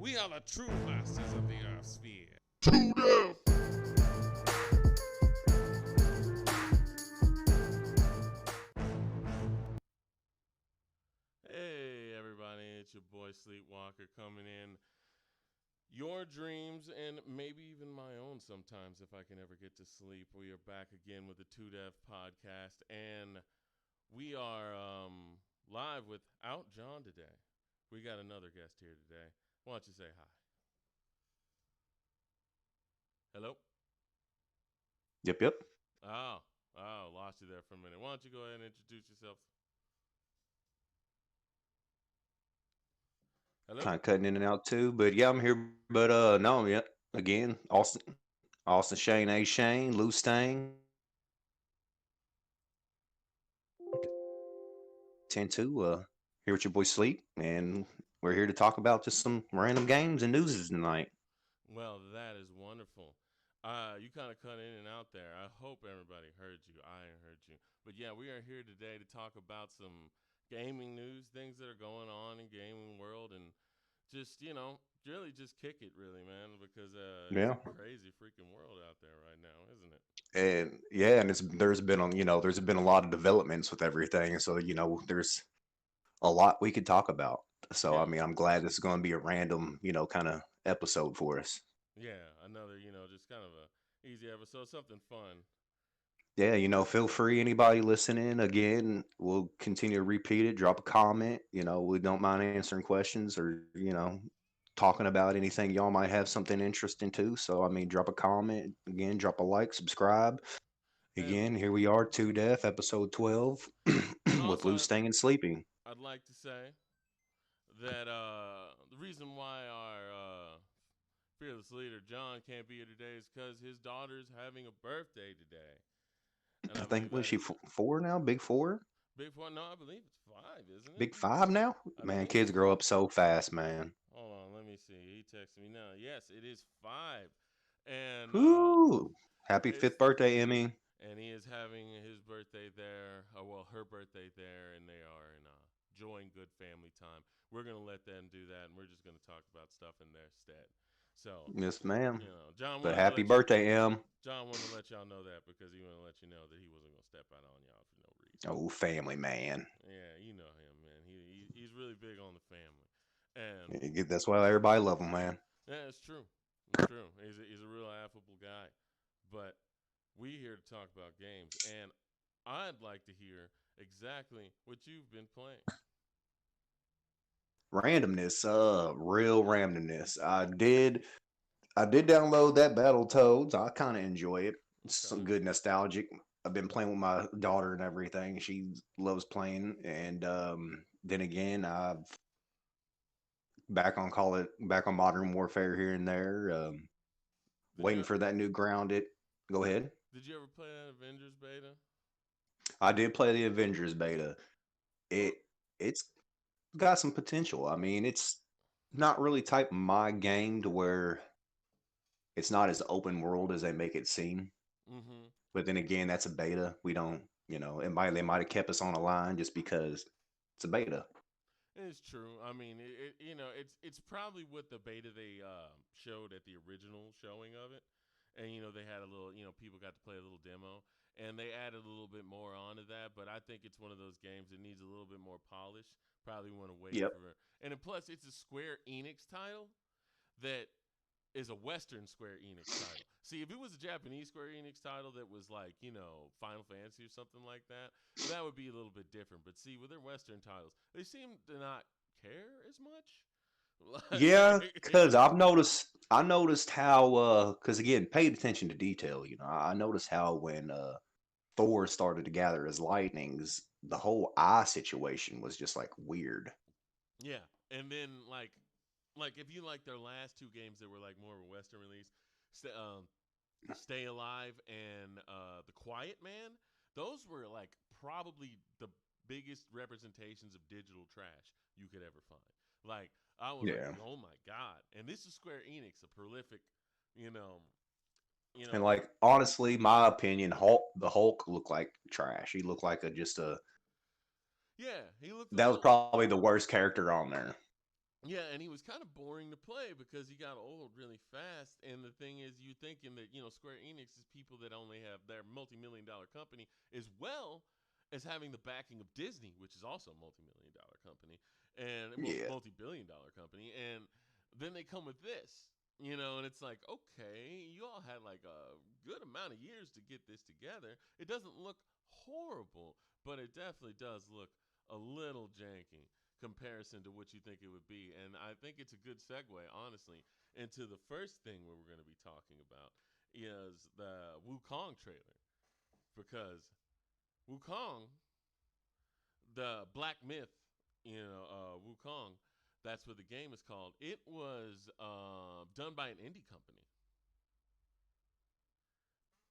We are the true masters of the Earth sphere. To death. Hey, everybody, it's your boy Sleepwalker coming in. Your dreams and maybe even my own sometimes if I can ever get to sleep. We are back again with the 2Dev podcast, and we are live without John today. We got another guest here today. Why don't you say hi? Hello? Yep. Oh, lost you there for a minute. Why don't you go ahead and introduce yourself? Hello? Kind of cutting in and out too, but yeah, I'm here. But no, yeah. Again, Austin Shane, A Shane, loustag. Tend to here with your boy Sleep, and we're here to talk about just some random games and newses tonight. Well, that is wonderful. You kind of cut in and out there. I hope everybody heard you. I heard you. But yeah, we are here today to talk about some gaming news, things that are going on in gaming world, and just really just kick it, really, man, because it's Yeah, a crazy freaking world out there right now, isn't it? and yeah, and there's been a lot of developments with everything, so there's a lot we could talk about. So I Yeah, mean, I'm glad this is going to be a random kind of episode for us. yeah. Another, just kind of a easy episode, something fun. Yeah, feel free, anybody listening. Again, we'll continue to repeat it. Drop a comment. We don't mind answering questions or, talking about anything y'all might have something interesting to. So, I mean, drop a comment. Again, drop a like, subscribe. And Again, here we are, To Death, episode 12, and with also, Lou staying and sleeping. I'd like to say that the reason why our fearless leader John can't be here today is because his daughter's having a birthday today, and I I think, believe what is that she, is four now? Big four? big four. No, I believe it's five, isn't it? Big five now? I Man, believe kids it's grow five. up so fast, man. Hold on, let me see. He texted me now. Yes, it is five, and Whoo! Happy it's fifth birthday, Emmy. and he is having his birthday there. Well, her birthday there, and they are in enjoying good family time. We're gonna let them do that, and we're just gonna talk about stuff in their stead. So, Yes, ma'am. John But wanted to happy let you. birthday, Em. John wanted to let y'all know that because he wanted to let you know that he wasn't gonna step out on y'all for no reason. Oh, family man. Yeah, you know him, man. He's really big on the family, and That's why everybody love him, man. yeah, it's true. It's true. He's a real affable guy, but we here to talk about games, and I'd like to hear exactly what you've been playing. Randomness, real randomness. I did download that Battletoads. I kind of enjoy it. It's some Okay. good nostalgic. I've been playing with my daughter and everything. She loves playing, and then again, I've back on Modern Warfare here and there. Did Waiting you for that new Grounded. Go ahead. did you ever play that Avengers beta? I did play the Avengers beta. It it's got some potential. I mean, it's not really type my game to where it's not as open world as they make it seem. Mm-hmm. But then again, that's a beta. We don't, they might have kept us on a line just because it's a beta. It's true. I mean, it's probably what the beta they showed at the original showing of it, and they had a little, people got to play a little demo, and they added a little bit more onto that. But I think it's one of those games that needs a little bit more polish. Probably want to wait Yep. for, and then plus it's a Square Enix title that is a Western Square Enix title. See, if it was a Japanese Square Enix title that was like, Final Fantasy or something like that, that would be a little bit different. But see, with their Western titles, they seem to not care as much. Yeah, Like, because I noticed how because again, paid attention to detail. I noticed how when Thor started to gather his lightnings, the whole eye situation was just like weird. yeah, and then like if you like their last two games that were like more of a Western release, st- um, Stay Alive and The Quiet Man, those were like probably the biggest representations of digital trash you could ever find. Like I was like, Yeah. oh my god! And this is Square Enix, a prolific, you know, you And know, like honestly, my opinion, the Hulk looked like trash. He looked like just a yeah, he looked a that was little. probably the worst character on there. Yeah, and he was kind of boring to play because he got old really fast. And the thing is, you thinking that Square Enix is people that only have their multi-million-dollar company, as well as having the backing of Disney, which is also a multi-million-dollar company and Yeah. multi-billion-dollar company. And then they come with this, and it's like, okay, you all had like a good amount of years to get this together. It doesn't look horrible, but it definitely does look a little janky comparison to what you think it would be. And I think it's a good segue, honestly, into the first thing we're going to be talking about is the Wukong trailer. Because Wukong, the Black Myth, Wukong, that's what the game is called. It was done by an indie company.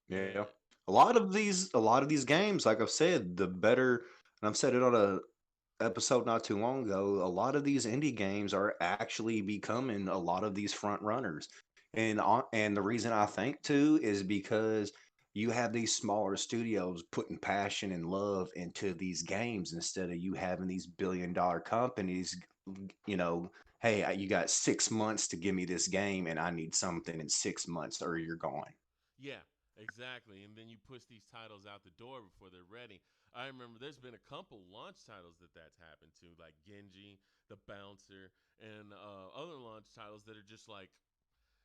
Yeah. And A lot of these games, like I've said, the better, and I've said it on a episode not too long ago, a lot of these indie games are actually becoming a lot of these front runners. And the reason I think too is because you have these smaller studios putting passion and love into these games instead of you having these billion-dollar companies, you know, hey, you got 6 months to give me this game and I need something in 6 months or you're gone. yeah, exactly. And then you push these titles out the door before they're ready. I remember there's been a couple launch titles that's happened to, like Genji, the Bouncer, and other launch titles that are just like,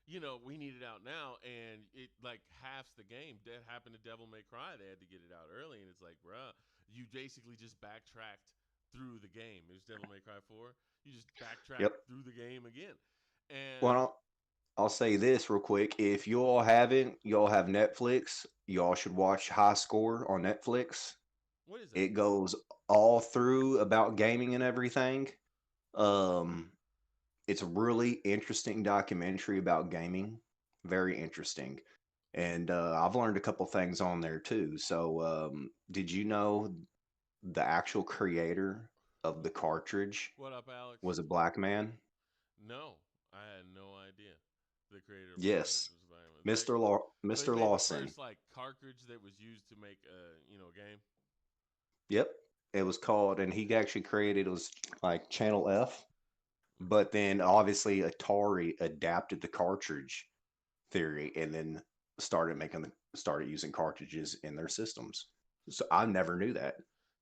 we need it out now, and it like halves the game. That happened to Devil May Cry. They had to get it out early, and it's like, bruh, you basically just backtracked through the game. It was Devil May Cry 4. You just backtrack Yep. through the game again. Well, And I'll say this real quick. If you all haven't, you all have Netflix, you all should watch High Score on Netflix. what is that? It goes all through about gaming and everything. Um, it's a really interesting documentary about gaming. Very interesting. And I've learned a couple things on there too. So, did you know the actual creator of the cartridge What up, Alex? was a black man? No, I had no idea. The creator of Cartridge Yes, was Violent. So he Mr. made the Lawson. first like cartridge that was used to make a game. Yep. It was called, and he actually created it was like Channel F, but then obviously Atari adapted the cartridge theory and then started using cartridges in their systems. So I never knew that.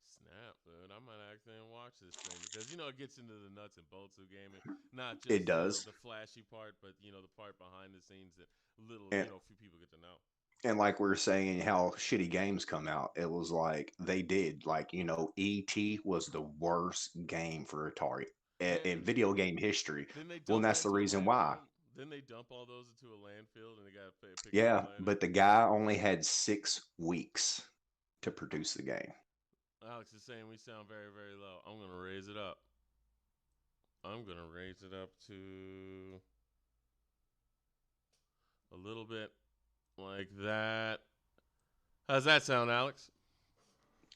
Snap, dude. I might actually watch this thing because it gets into the nuts and bolts of gaming, not It just does. the flashy part, but the part behind the scenes that little And few people get to know. and like we were saying how shitty games come out, it was like they did like, ET was the worst game for Atari in Man, video game history. didn't they Well, and dump it that's the into a reason why. landfill? Didn't they dump all those into a landfill and they got to pick up the Yeah, planet? but the guy only had 6 weeks to produce the game. Alex is saying we sound very, very low. I'm gonna raise it up. I'm gonna raise it up to a little bit like that. How's that sound, Alex?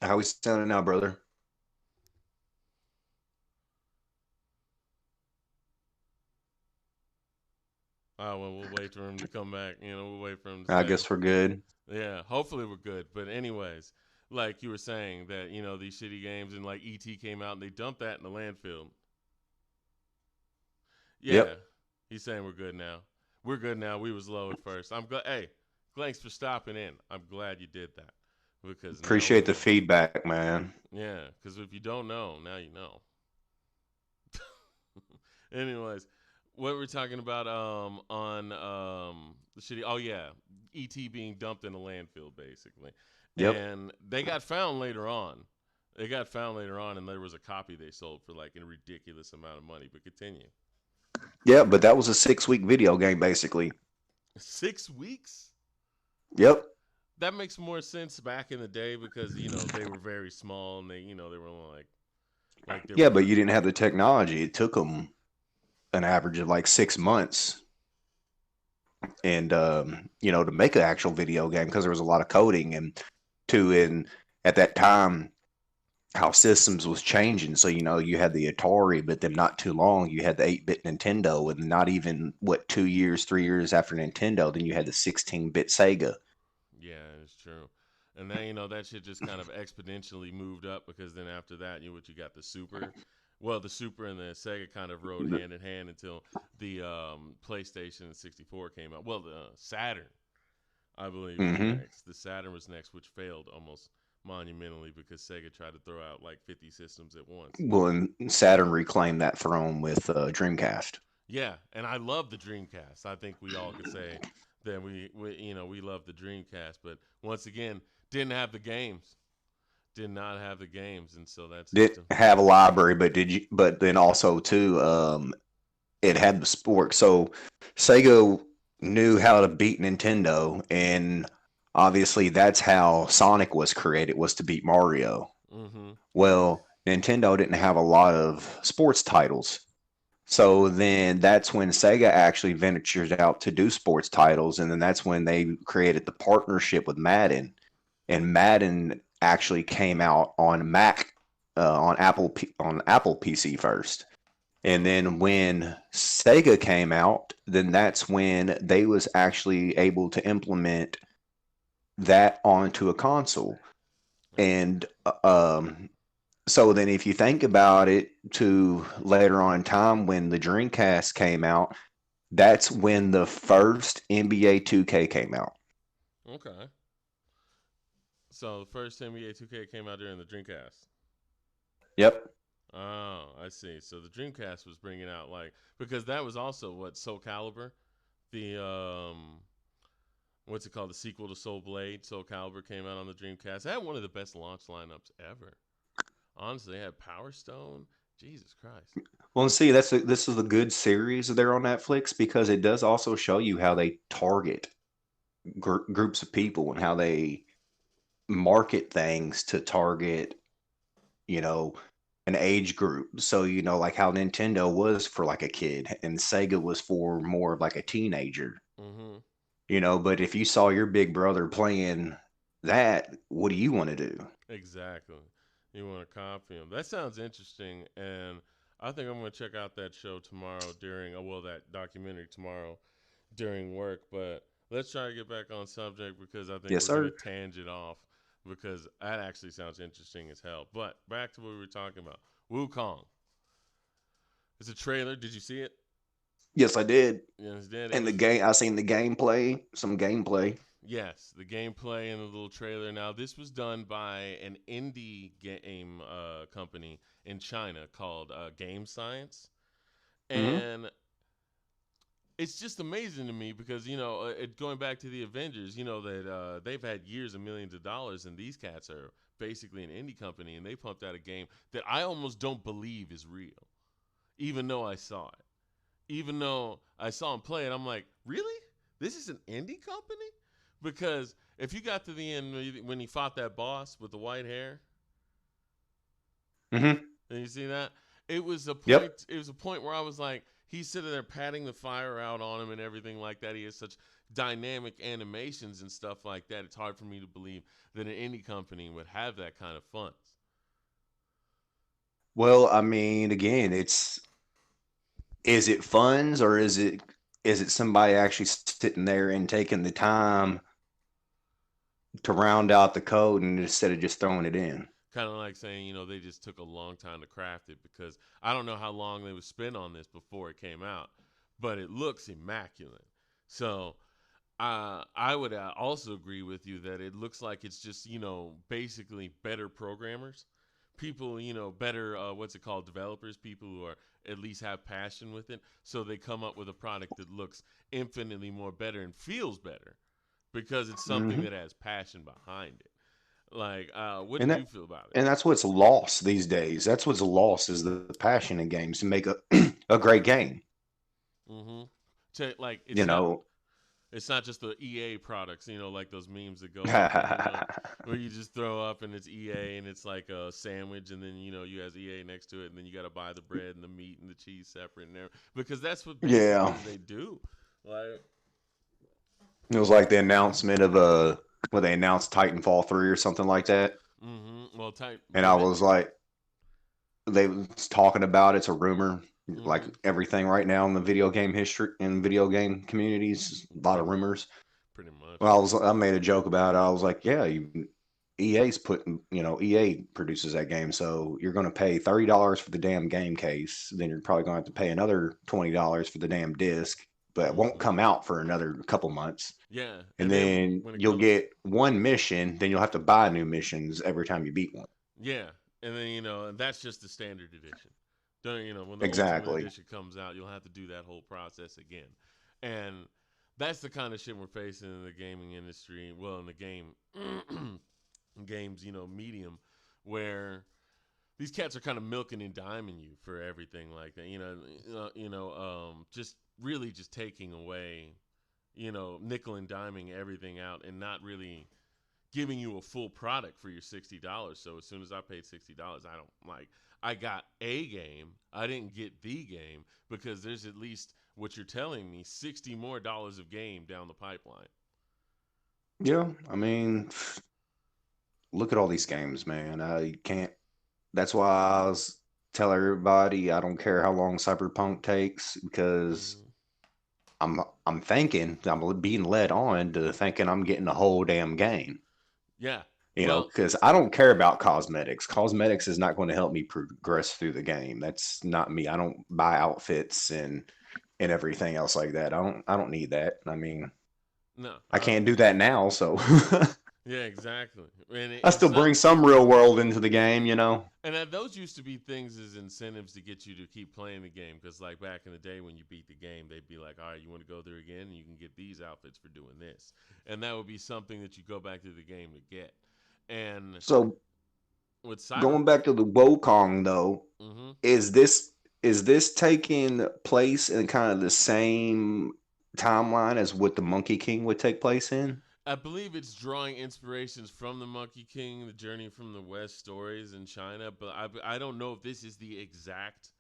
How we sounding now, brother? Oh well, we'll wait for him to come back. We'll wait for him to I say. guess we're good. Yeah, hopefully we're good. But anyways, like you were saying that these shitty games and like ET came out and they dumped that in the landfill. Yeah, Yep. he's saying we're good now. We're good now. We was low at first. I'm glad. Hey, thanks for stopping in. I'm glad you did that because now we Appreciate the know. feedback, man. Yeah, because if you don't know, now you know. Anyways, what we're talking about on the shitty. Oh yeah, ET being dumped in a landfill basically, Yep. and they got found later on. They got found later on, and there was a copy they sold for like a ridiculous amount of money. But continue. Yep. But that was a 6 week video game, basically. 6 weeks. Yep. That makes more sense back in the day because they were very small and they were only like there Yeah, was but you didn't have the technology. It took them an average of like 6 months, and to make an actual video game because there was a lot of coding and at that time how systems was changing. So you had the Atari, but then not too long you had the 8-bit Nintendo, and not even what 2 years, 3 years after Nintendo, then you had the 16-bit Sega. yeah, it's true. And then that shit just kind of exponentially moved up because then after that, what you got the Super, Well, the Super and the Sega kind of rode hand in hand until the PlayStation and 64 came out. Well, the Saturn, I believe, was Mm-hmm. next. The Saturn was next, which failed almost monumentally because Sega tried to throw out like 50 systems at once. Well, and Saturn reclaimed that throne with Dreamcast. Yeah, and I love the Dreamcast. I think we all could say that we love the Dreamcast, but once again, didn't have the games. Did not have the games, and so that's just Didn't a have a library, but did you? But then also too, it had the sport. So Sega knew how to beat Nintendo, and obviously that's how Sonic was created, was to beat Mario. mm-hmm. Well, Nintendo didn't have a lot of sports titles. So then that's when Sega actually ventured out to do sports titles, and then that's when they created the partnership with Madden, and Madden actually came out on Mac, on Apple PC first. And then when Sega came out, then that's when they was actually able to implement that onto a console. And so then if you think about it, to later on in time when the Dreamcast came out, that's when the first NBA 2K came out. Okay. So the first NBA 2K came out during the Dreamcast. Yep. Oh, I see. So the Dreamcast was bringing out like because that was also what Soul Calibur, the what's it called, the sequel to Soul Blade. Soul Calibur came out on the Dreamcast. It had one of the best launch lineups ever. Honestly, they had Power Stone. Jesus Christ. Well, and see, this is a good series there on Netflix because it does also show you how they target groups of people and how they market things to target, you know, an age group. So, like how Nintendo was for like a kid and Sega was for more of like a teenager, Mm-hmm. but if you saw your big brother playing that, what do you want to do? Exactly. You want to copy them. That sounds interesting, and I think I'm going to check out that show tomorrow during, well, that documentary tomorrow during work. But let's try to get back on subject because I think Yes, we're going to sir. tangent off because that actually sounds interesting as hell. But back to what we were talking about. Wukong. It's a trailer. Did you see it? Yes, I did. Yes, did. It And the was game, I seen the gameplay, some gameplay. yes, the gameplay and the little trailer. Now, this was done by an indie game company in China called Game Science, Hmm. and it's just amazing to me because going back to the Avengers, that they've had years and millions of dollars, and these cats are basically an indie company, and they pumped out a game that I almost don't believe is real, even though I saw it. Even though I saw him play it, I'm like, really? This is an indie company? Because if you got to the end when he fought that boss with the white hair, Hmm. and you see that, it was a Yep. point. It was a point where I was like, he's sitting there patting the fire out on him and everything like that. He has such dynamic animations and stuff like that. It's hard for me to believe that an indie company would have that kind of funds. Well, I mean, again, is it funds or is it somebody actually sitting there and taking the time to round out the code and instead of just throwing it in? Kind of like saying, they just took a long time to craft it because I don't know how long they would spend on this before it came out, but it looks immaculate. So I would also agree with you that it looks like it's just, basically better programmers, people, better, what's it called, developers, people who are at least have passion with it. So they come up with a product that looks infinitely more better and feels better because it's something Hmm. that has passion behind it. Like, what And did you that feel about it? and that's what's lost these days. That's what's lost is the passion in games to make a a great game. Mm-hmm. To, like, You know. it's not just the EA products, like those memes that go up, where you just throw up and it's EA and it's like a sandwich, and then you has EA next to it, and then you got to buy the bread and the meat and the cheese separate and everything because that's what Yeah. basically they do. Like, It was like the announcement of where they announced Titanfall 3 or something like that. well, type And go I ahead. was like, they was talking about it's a rumor, like Mm-hmm. everything right now in the video game history in video game communities, a lot Pretty of much. rumors. Pretty much. Well, I made a joke about it. I was like, yeah, EA's putting, EA produces that game, so you're going to pay $30 for the damn game case. Then you're probably going to have to pay another $20 for the damn disc, but it won't Hmm. come out for another couple months. Yeah, And and then then when it you'll comes, get one mission, then you'll have to buy new missions every time you beat one. yeah, and then and that's just the standard edition. Don't when the ultimate Exactly. edition comes out, you'll have to do that whole process again, and that's the kind of shit we're facing in the gaming industry. Well, in the games, medium, where these cats are kind of milking and diming you for everything like that. Just really just taking away, nickel and diming everything out, and not really giving you a full product for your $60. So as soon as I paid $60, I don't like. I got a game. I didn't get the game because there's at least what you're telling me $60 more of game down the pipeline. Yeah, I mean, look at all these games, man. I can't. That's why I was tell everybody I don't care how long Cyberpunk takes because Mm-hmm. I'm thinking I'm being led on to thinking I'm getting the whole damn game. Yeah. Well, Because I don't care about cosmetics. Cosmetics is not going to help me progress through the game. That's not me. I don't buy outfits and everything else like that. I don't need that. I mean, no, I I can't do understand. that now, so Yeah, exactly. And I still it's not. bring some real world into the game. And those used to be things as incentives to get you to keep playing the game. Because like back in the day when you beat the game, they'd be like, "All right, you want to go there again? And you can get these outfits for doing this." And that would be something that you go back to the game to get. And So with Cyber, going back to the Wokong though, mm-hmm. is this taking place in kind of the same timeline as what the Monkey King would take place in? I believe it's drawing inspirations from the Monkey King, the Journey from the West stories in China, but I don't know if this is the exact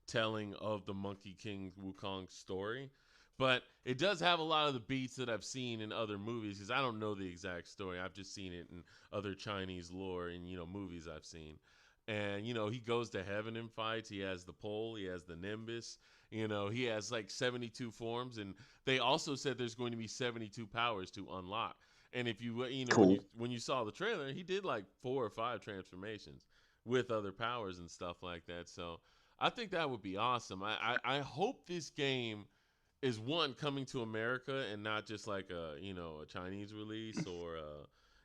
telling of the Monkey King Wukong story. But it does have a lot of the beats that I've seen in other movies because I don't know the exact story. I've just seen it in other Chinese lore and movies I've seen. And he goes to heaven and fights. He has the pole. He has the nimbus. He has like 72 forms, and they also said there's going to be 72 powers to unlock. And if you when you Cool. when you saw the trailer, he did like 4 or 5 transformations with other powers and stuff like that. So I think that would be awesome. I hope this game is one coming to America and not just like a Chinese release or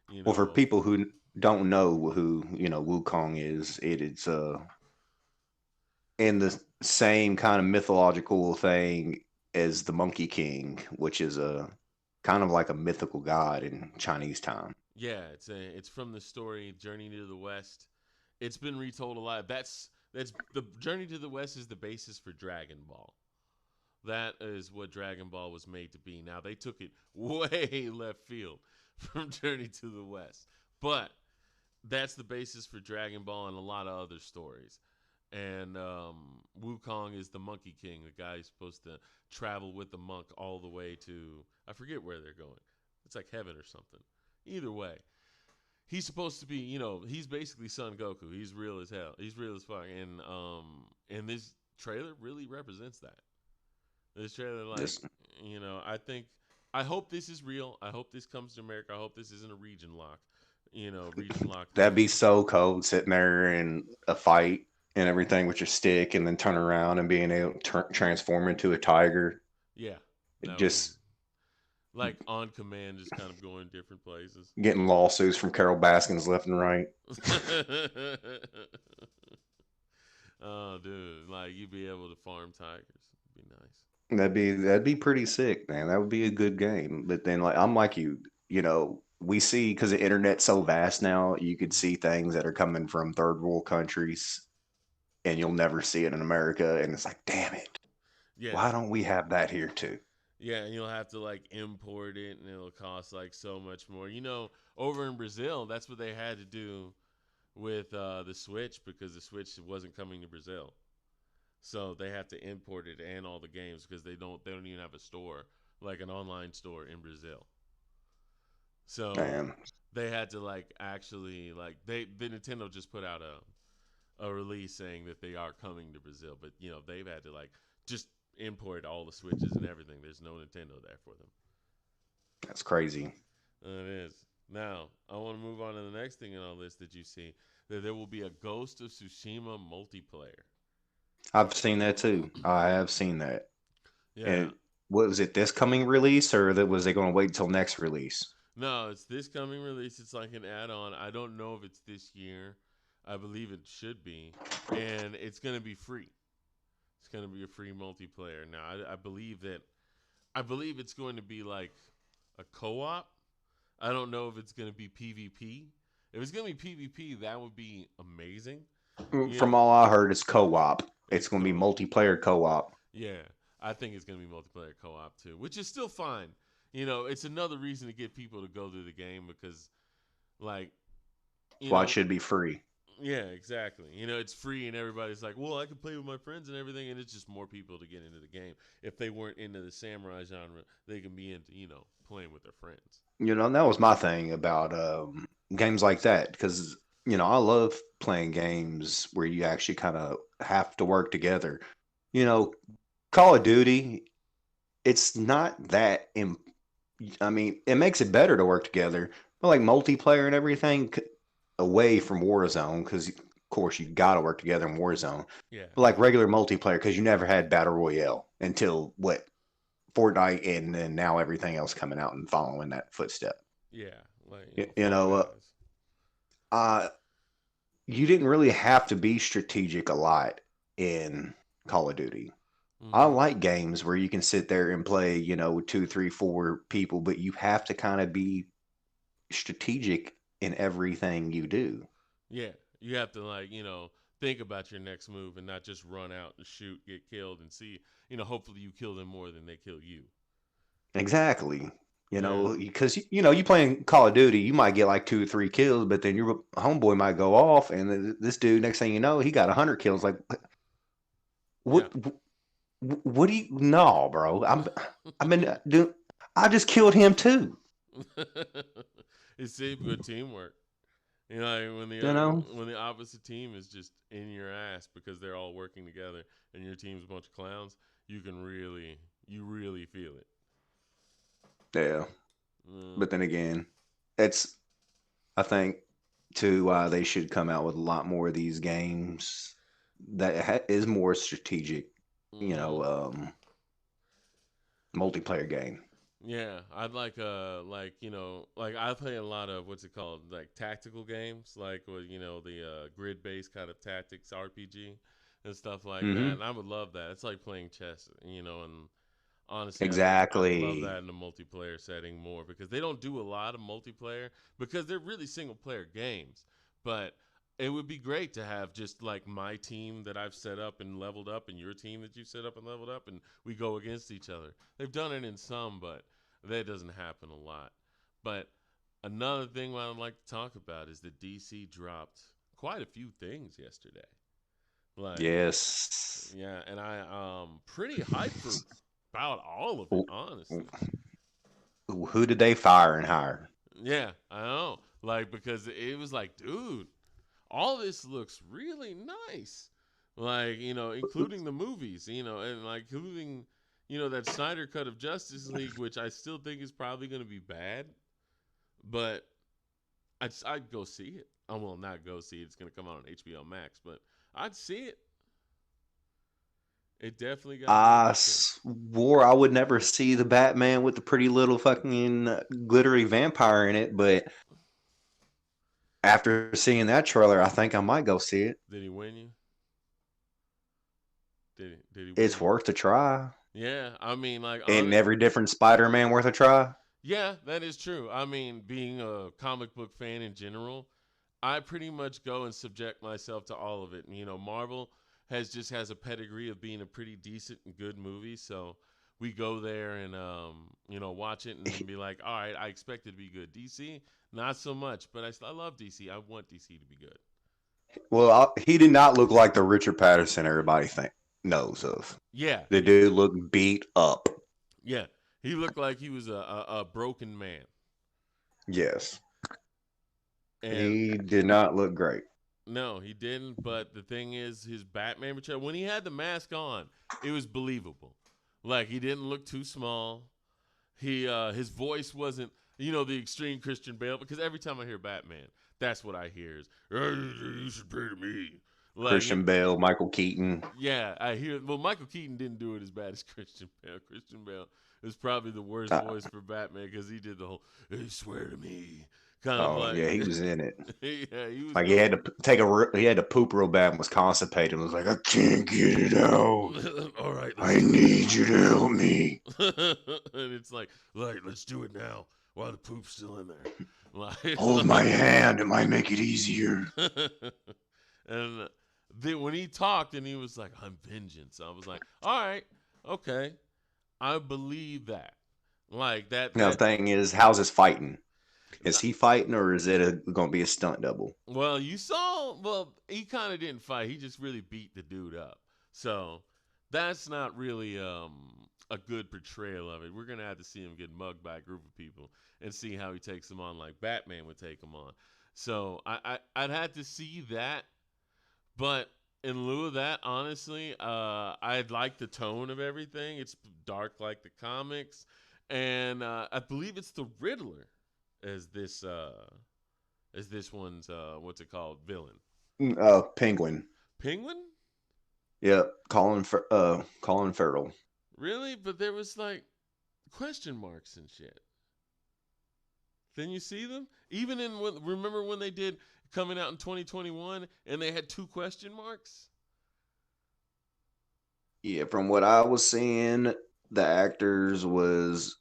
you Well, for know people who don't know who Wukong is, it is in the same kind of mythological thing as the Monkey King, which is a kind of like a mythical god in Chinese time. yeah, it's from the story Journey to the West. It's been retold a lot. That's the Journey to the West is the basis for Dragon Ball. That is what Dragon Ball was made to be. Now they took it way left field from Journey to the West, but that's the basis for Dragon Ball and a lot of other stories. And Wukong is the Monkey King, the guy who's supposed to travel with the monk all the way to I forget where they're going. It's like heaven or something. Either way, he's supposed to be, he's basically Son Goku. He's real as hell. He's real as fuck. And this trailer really represents that. This trailer, like, This I hope this is real. I hope this comes to America. I hope this isn't a region lock that'd thing. be so cold sitting there in a fight and everything with your stick, and then turn around and being able to transform into a tiger. Yeah, It that would be just like on command, just kind of going different places. getting lawsuits from Carol Baskins left and right. Oh, dude, like you'd be able to farm tigers. It'd be nice. That'd be pretty sick, man. That would be a good game. But then, like, I'm like you, we see because the internet's so vast now, you could Mhm. see things that are coming from third world countries, and you'll never see it in America. And it's like, damn it, Yeah, why don't we have that here too? yeah, and you'll have to like import it, and it'll cost like so much more. Over in Brazil, that's what they had to do with the Switch because the Switch wasn't coming to Brazil. So they have to import it and all the games because they don't even have a store like an online store in Brazil. So Man, they had to like actually like the Nintendo just put out a release saying that they are coming to Brazil, but they've had to like just import all the Switches and everything. There's no Nintendo there for them. that's crazy. It is. Now, I want to move on to the next thing on our list that you see. That there will be a Ghost of Tsushima multiplayer. I've seen that too. I have seen that. Yeah. And what was it? This coming release, or that was they going to wait until next release? No, it's this coming release. It's like an add-on. I don't know if it's this year. I believe it should be, and it's going to be free. It's going to be a free multiplayer. Now, I believe that. I believe it's going to be like a co-op. I don't know if it's going to be PvP. If it's going to be PvP, that would be amazing. You know, From all I heard, it's co-op. It's it's going to be co-op. multiplayer co-op. Yeah, I think it's going to be multiplayer co-op too, which is still fine. It's another reason to get people to go through the game because, like, That's you why it know, should be free. yeah, exactly. It's free and everybody's like, well, I can play with my friends and everything, and it's just more people to get into the game. If they weren't into the samurai genre, they can be into, playing with their friends. And that was my thing about games like that because I love playing games where you actually kind of have to work together. You know, Call of Duty, it's not that. I mean, it makes it better to work together, but like multiplayer and everything, away from Warzone, because of course you got to work together in Warzone. Yeah, But like regular multiplayer, because you never had Battle Royale until what Fortnite, and then now everything else coming out and following that footstep. yeah, like You, you Fall know, uh, Guys. uh, you didn't really have to be strategic a lot in Call of Duty. I Mm-hmm. like games where you can sit there and play, with two, three, four people, but you have to kind of be strategic in everything you do. Yeah, you have to think about your next move and not just run out and shoot, get killed, and see. Hopefully you kill them more than they kill you. Exactly. Yeah, Because you playing Call of Duty, you might get like two or three kills, but then your homeboy might go off, and this dude, next thing you know, he got 100 kills. Like, yeah. what? What do you? No, bro. I mean, dude, I just killed him too. It's good teamwork. Like You know. when the opposite team is just in your ass because they're all working together and your team's a bunch of clowns, you really feel it. Yeah. Mm, But then again, it's I think too why they should come out with a lot more of these games that is more strategic. You mm-hmm. know, multiplayer game. Yeah, I'd like I play a lot of what's it called, like tactical games, like with the grid based kind of tactics RPG and stuff like that. Hmm. And I would love that. It's like playing chess, and honestly, I'd love Exactly. that in a multiplayer setting more because they don't do a lot of multiplayer because they're really single player games. But it would be great to have just like my team that I've set up and leveled up and your team that you've set up and leveled up and we go against each other. They've done it in some, but that doesn't happen a lot. But another thing I'd like to talk about is that DC dropped quite a few things yesterday. Like, Yes. yeah, and I pretty hyped for about all of it, honestly. Who did they fire and hire? Yeah, I know. Like because it was like, dude, all this looks really nice. Like, including the movies, and like including, that Snyder cut of Justice League, which I still think is probably going to be bad, but I'd go see it. I will not go see it. It's going to come out on HBO Max, but I'd see it. It definitely got me I interested. swore I would never see the Batman with the pretty little fucking glittery vampire in it, but after seeing that trailer, I think I might go see it. Did he win you? Did he win It's you? worth a try. Yeah, I mean, like And on every different Spider-Man worth a try. yeah, that is true. I mean, being a comic book fan in general, I pretty much go and subject myself to all of it. And, Marvel has a pedigree of being a pretty decent and good movie, so we go there and watch it and then be like, all right, I expect it to be good. DC, not so much, but I love DC. I want DC to be good. Well, he did not look like the Richard Patterson everybody knows of. Yeah, The dude looked beat up. yeah. He looked like he was a broken man, Yes, and he did not look great. no, he didn't. But the thing is, his Batman portrayal, when he had the mask on, it was believable. Like he didn't look too small. His voice wasn't. The extreme Christian Bale, because every time I hear Batman, that's what I hear is, "Hey, you should pray to me." Like, Christian Bale, Michael Keaton. yeah, I hear. Well, Michael Keaton didn't do it as bad as Christian Bale. Christian Bale is probably the worst Uh, voice for Batman because he did the whole "Hey, swear to me" kind of oh like. yeah, he was in it. Yeah, he was Like he had going. to he had to poop real bad and was constipated and was like, I can't get it out. All right, let's I do it. need you to help me. And it's like, let's do it now while the poop's still in there. Like, Hold my hand, it might make it easier. and then when he talked and he was like, "I'm vengeance," I was like, "All right, okay, I believe that." Like that. Now the That. thing is, how's his fighting? Is he fighting or is it going to be a stunt double? Well, you saw. Well, he kind of didn't fight. He just really beat the dude up. So that's not really a good portrayal of it. We're gonna have to see him get mugged by a group of people and see how he takes them on, like Batman would take him on. So I'd have to see that. But in lieu of that, honestly, I like the tone of everything. It's dark like the comics, and I believe it's the Riddler as this one's what's it called, villain. Penguin. Penguin? Yep, Colin Farrell. Really? But there was like question marks and shit. Didn't you see them? Even remember when they did coming out in 2021 and they had two question marks? Yeah, from what I was seeing, the actors was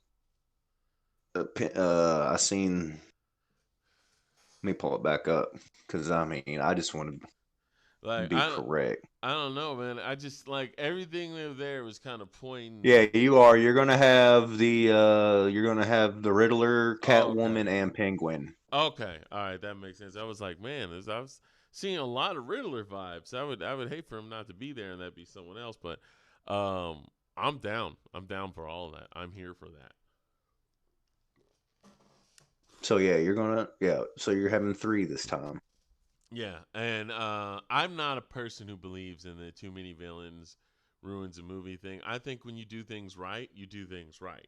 I seen. Let me pull it back up because I mean I just want to Like be correct. I don't know, man. I just like everything there was kind of Yeah, pointing. you are. You're gonna have the Riddler, Oh, okay. Catwoman, and Penguin. Okay. All right, that makes sense. I was like, man, I was seeing a lot of Riddler vibes. I would hate for him not to be there and that be someone else, but um I'm down. I'm down for all of that. I'm here for that. So yeah, So you're having three this time. Yeah, and I'm not a person who believes in the too many villains ruins a movie thing. I think when you do things right, you do things right.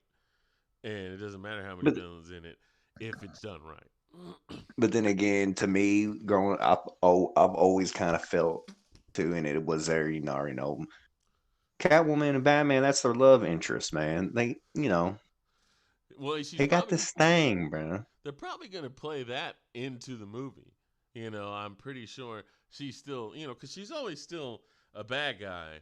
And it doesn't matter how many But villains in it if it's done right. but then again, to me, growing up, I've always kind of felt too, and it was there. Catwoman and Batman. That's their love interest, man. Well, she's They got probably this thing, bro. they're probably going to play that into the movie. I'm pretty sure she's still, because she's always still a bad guy,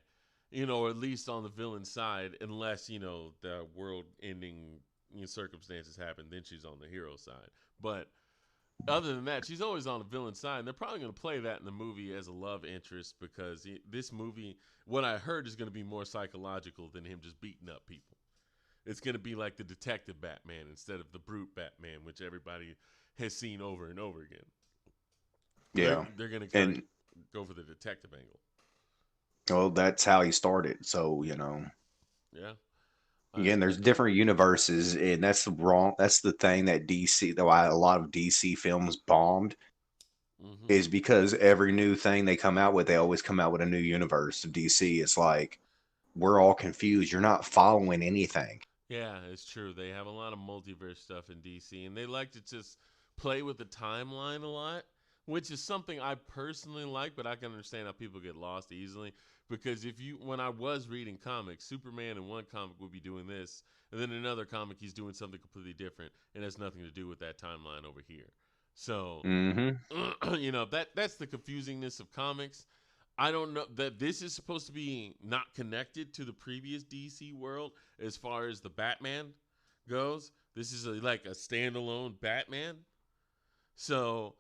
or at least on the villain side, unless, the world ending circumstances happen, then she's on the hero side. But other than that, she's always on the villain side. And they're probably going to play that in the movie as a love interest because this movie, what I heard, is going to be more psychological than him just beating up people. It's going to be like the detective Batman instead of the brute Batman, which everybody has seen over and over again. They're Yeah, they're going to kind of and go for the detective angle. well, that's how he started. So Yeah. I again, there's different universes, and That's the thing that why a lot of DC films bombed mm-hmm. is because every new thing they come out with, they always come out with a new universe of DC. It's like we're all confused. You're not following anything. Yeah, it's true. They have a lot of multiverse stuff in DC, and they like to just play with the timeline a lot, which is something I personally like, but I can understand how people get lost easily. Because when I was reading comics, Superman in one comic would be doing this, and then in another comic he's doing something completely different, and has nothing to do with that timeline over here. So, Hmm. that's the confusingness of comics. I don't know that this is supposed to be not connected to the previous DC world as far as the Batman goes. This is like a standalone Batman. So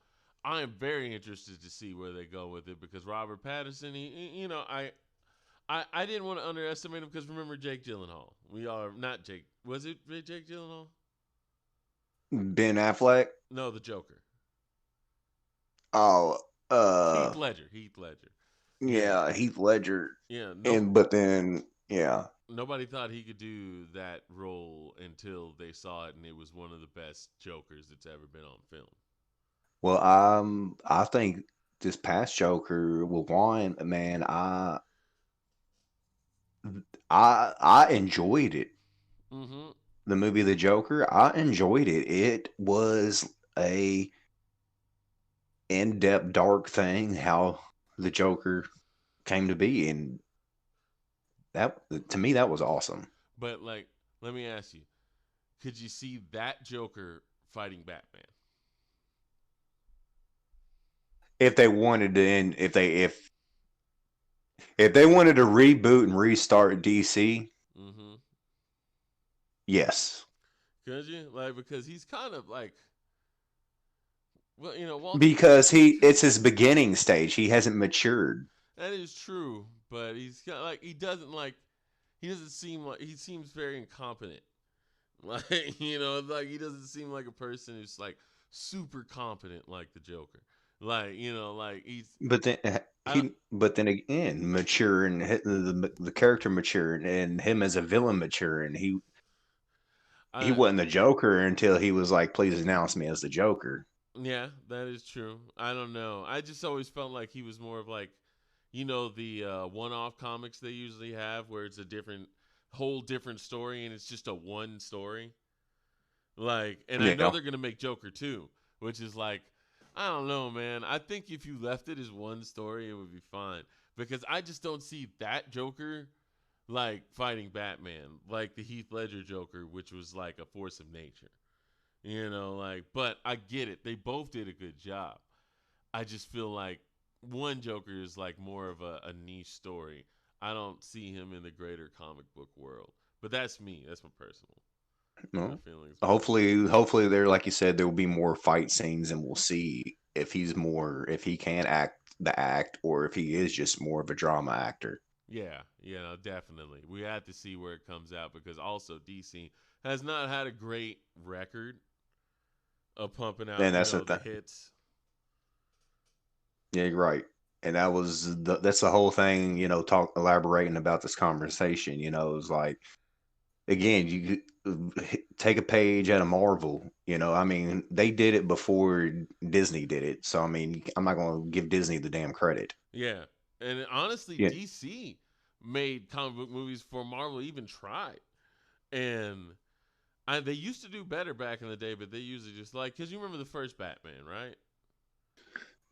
I am very interested to see where they go with it because Robert Pattinson, I didn't want to underestimate him because remember Jake Gyllenhaal. We are not Jake. Was it Jake Gyllenhaal? Ben Affleck. No, the Joker. Oh, Heath Ledger. Heath Ledger. Yeah, yeah, Heath Ledger. yeah. No, And but then yeah. nobody thought he could do that role until they saw it, and it was one of the best Jokers that's ever been on film. Well, I think this past Joker with Juan, man, I enjoyed it. Mm-hmm. the movie The Joker, I enjoyed it. It was a in-depth dark thing how the Joker came to be, and that to me that was awesome. But like, let me ask you: could you see that Joker fighting Batman? If they wanted to end, if they wanted to reboot and restart DC, Mm-hmm. yes, Could you like because he's kind of like, well, Walter. because it's his beginning stage. He hasn't matured. That is true, but he's kind of like he doesn't seem like he seems very incompetent. Like like he doesn't seem like a person who's like super competent like the Joker. Like like But then I don't but then again, mature and the character mature and him as a villain mature, and he I wasn't the Joker until he was like, "Please announce me as the Joker." yeah, that is true. I don't know. I just always felt like he was more of like the one-off comics they usually have where it's a whole different story and it's just a one story. Like, and I know Yeah, they're gonna make Joker too, which is like, I don't know, man. I think if you left it as one story, it would be fine because I just don't see that Joker like fighting Batman like the Heath Ledger Joker, which was like a force of nature. Like, but I get it. They both did a good job. I just feel like one Joker is like more of a niche story. I don't see him in the greater comic book world. But that's me. That's my personal well, feelings. But hopefully there, like you said, there will be more fight scenes, and we'll see if he can act the act, or if he is just more of a drama actor. yeah, definitely. We have to see where it comes out because also DC has not had a great record of pumping out, And that's the the thing. hits. Yeah, you're right. And that's the whole thing. Talk elaborating about this conversation. Is like, again, you take a page out of Marvel. I mean, they did it before Disney did it. So I mean, I'm not going to give Disney the damn credit. Yeah. And honestly, Yeah, DC made comic book movies before Marvel even tried. And they used to do better back in the day, but they usually just like, because you remember the first Batman, right?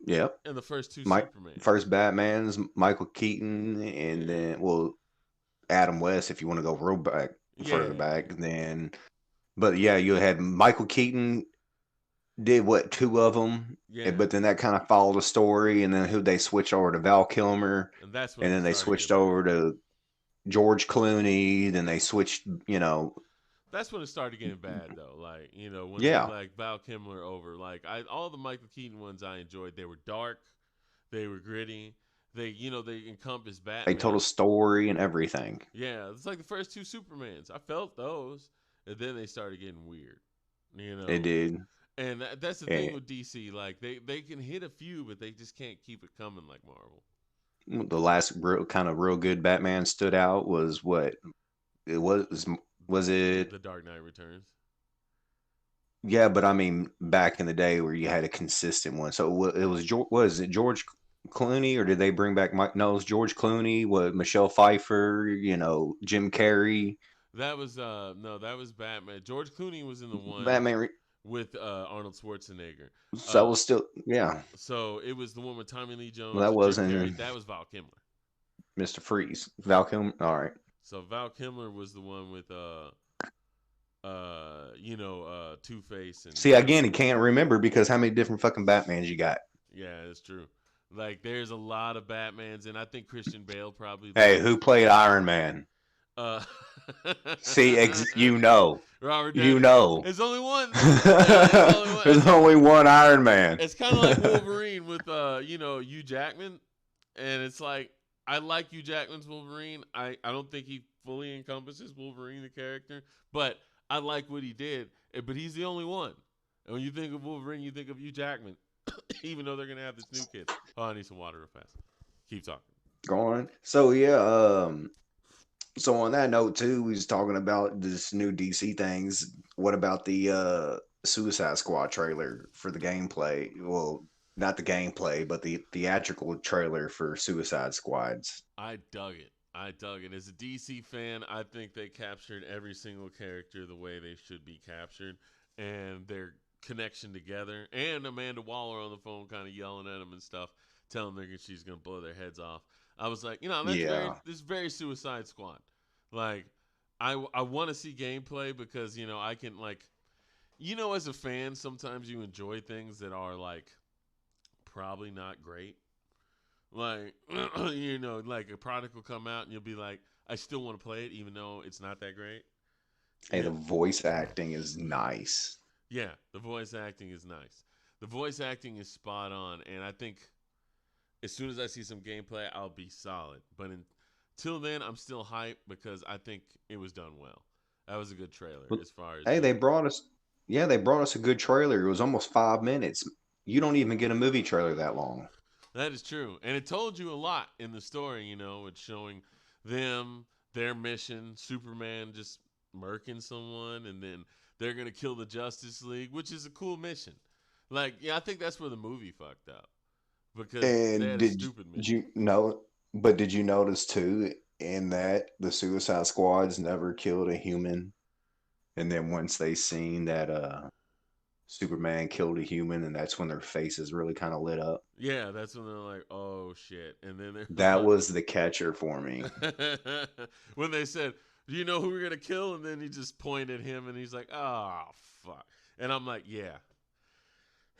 yeah. And the first two My Supermans. first Batman's Michael Keaton, and Yeah. then Adam West if you want to go real back further Yeah. back. Then, but yeah, you had Michael Keaton did what, two of them, Yeah. but then that kind of followed a story, and then who they switched over to Val Kilmer, And that's when and it then they started switched getting bad. over to George Clooney. Then they switched, That's when it started getting bad, though. Like, when they yeah, like Val Kilmer over, like, all the Michael Keaton ones I enjoyed. They were dark, they were gritty, they encompassed they told a Batman. story and everything. Yeah, it's like the first two Supermans. I felt those, and then they started getting weird. You It know, did. and that's the thing And with DC. Like they can hit a few, but they just can't keep it coming like Marvel. the last kind of real good Batman stood out was what it was it. The Dark Knight Returns. Yeah, but I mean, back in the day where you had a consistent one. So it was what is it, George Clooney, or did they bring back Mike? No, it was George Clooney, what, Michelle Pfeiffer, Jim Carrey, That was no, that was Batman. George Clooney was in the one Batman. with Arnold Schwarzenegger. So that Uh, was still, yeah. so it was the one with Tommy Lee Well, Jones that and Jim Carrey. wasn't That was Val Kilmer. Mr. Freeze, Val Kilmer. All right. So Val Kilmer was the one with Two Face and See, again, he can't remember because how many different fucking Batmans you got? yeah, it's true. Like there's a lot of Batmans, and I think Christian Bale probably Hey, leads. who played Iron Man? Uh, See, Robert you Downey. know. It's only one. It's only one. There's only one Iron Man. It's kind of like Wolverine with Hugh Jackman, and it's like I like Hugh Jackman's Wolverine. I don't think he fully encompasses Wolverine the character, but I like what he did. But he's the only one. And when you think of Wolverine, you think of Hugh Jackman, even though they're gonna have this new kid. Oh, I need some water real fast. Keep talking. Go on. So yeah, so on that note too, we was talking about this new DC things. What about the Suicide Squad trailer for the gameplay? Well, not the gameplay, but the theatrical trailer for Suicide Squads. I dug it. I dug it. As a DC fan, I think they captured every single character the way they should be captured, and their connection together. And Amanda Waller on the phone, kind of yelling at them and stuff, telling them she's gonna blow their heads off. I was like, Yeah. this is very Suicide Squad. Like, I want to see gameplay because I can as a fan, sometimes you enjoy things that are like probably not great. Like, like a product will come out and you'll be like, I still want to play it even though it's not that great. Hey, Yeah, the voice acting is nice. yeah. The voice acting is nice. The voice acting is spot on, and I think as soon as I see some gameplay, I'll be solid. But until then, I'm still hyped because I think it was done well. That was a good trailer But as far as hey, they brought us a good trailer. It was almost 5 minutes. You don't even get a movie trailer that long. That is true. And it told you a lot in the story, It's showing them, their mission, Superman just murking someone, and then they're going to kill the Justice League, which is a cool mission. Like, yeah, I think that's where the movie fucked up because they And had a stupid did mission. you know? But did you notice too in that the Suicide Squad's never killed a human, and then once they seen that Superman killed a human, and that's when their faces really kind of lit up. Yeah, that's when they're like, oh shit. And then they're That like, was the catcher for me. when they said, do you know who we're going to kill? And then he just pointed at him and he's like, oh, fuck. And I'm like, yeah.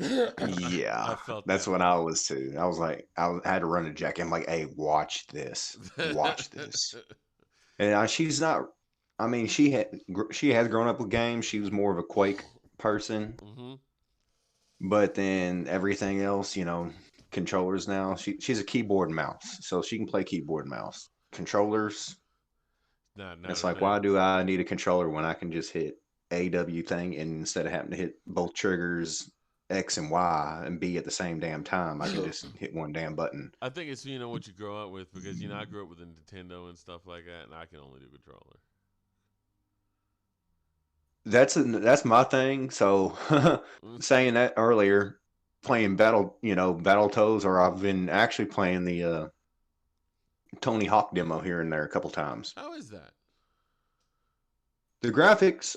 I Yeah, felt that's that what one. I was too. I was like, had to run to Jackie. I'm like, hey, watch this. And she's not. I mean, she has grown up with games. She was more of a Quake person, hmm but then everything else, controllers now. She's a keyboard and mouse, so she can play keyboard and mouse. Controllers, Not it's her like, thing. why do I need a controller when I can just hit AW thing and instead of having to hit both triggers X and Y and B at the same damn time, I can just hit one damn button. I think it's what you grow up with because I grew up with a Nintendo and stuff like that, and I can only do controller. That's my thing. So saying that earlier, playing Battle Toads, or I've been actually playing the Tony Hawk demo here and there a couple times. How is that? The graphics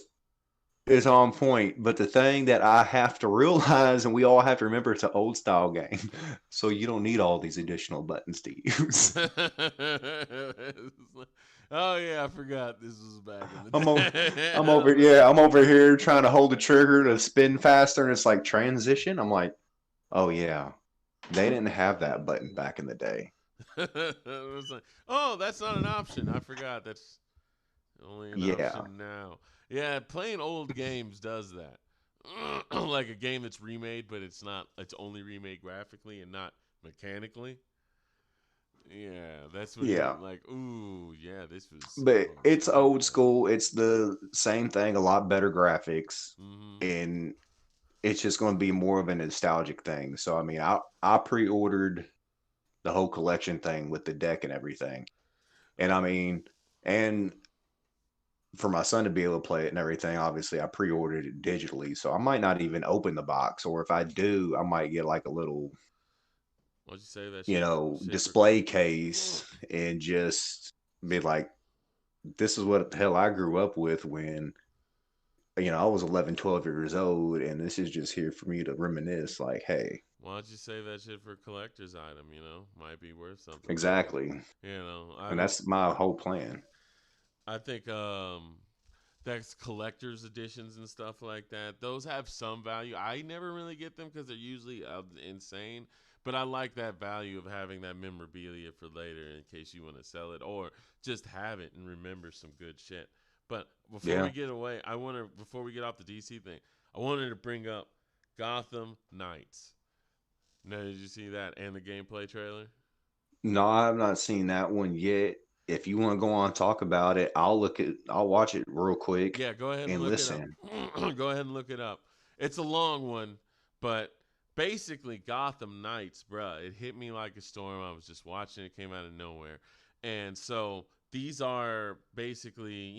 is on point, but the thing that I have to realize, and we all have to remember, it's an old style game, so you don't need all these additional buttons to use. Oh yeah, I forgot this was back in the I'm over, day. I'm over, yeah, I'm over here trying to hold the trigger to spin faster, and it's like transition. I'm like, oh yeah, they didn't have that button back in the day. It was like, oh, that's not an option. I forgot that's only an Yeah, option now. Yeah, playing old games does that. Like a game that's remade, but it's not. It's only remade graphically and not mechanically. Yeah, that's when you're yeah, like, ooh, yeah, this was but it's old terrible. school. It's the same thing, a lot better graphics, Mm-hmm. and it's just going to be more of a nostalgic thing. So I mean, I pre-ordered the whole collection thing with the deck and everything. And I mean, and for my son to be able to play it and everything, obviously I pre-ordered it digitally. So I might not even open the box, or if I do, I might get like a little, Why'd you say that shit for? display case and just be like, this is what the hell I grew up with when, I was 11, 12 years old, and this is just here for me to reminisce like, hey, Why'd you say that shit for a collector's item? Might be worth something later. exactly. I And don't. that's my whole plan. I think that's collector's editions and stuff like that. Those have some value. I never really get them because they're usually insane. But I like that value of having that memorabilia for later in case you want to sell it or just have it and remember some good shit. But before we Yeah. get away, before we get off the DC thing, I wanted to bring up Gotham Knights. Now, did you see that and the gameplay trailer? No, I've not seen that one yet. If you want to go on and talk about it, I'll watch it real quick Yeah, go ahead and and look it up. listen. Go ahead and look it up. It's a long one, but basically Gotham Knights, bruh, it hit me like a storm. I was just watching it, came out of nowhere. And so these are basically,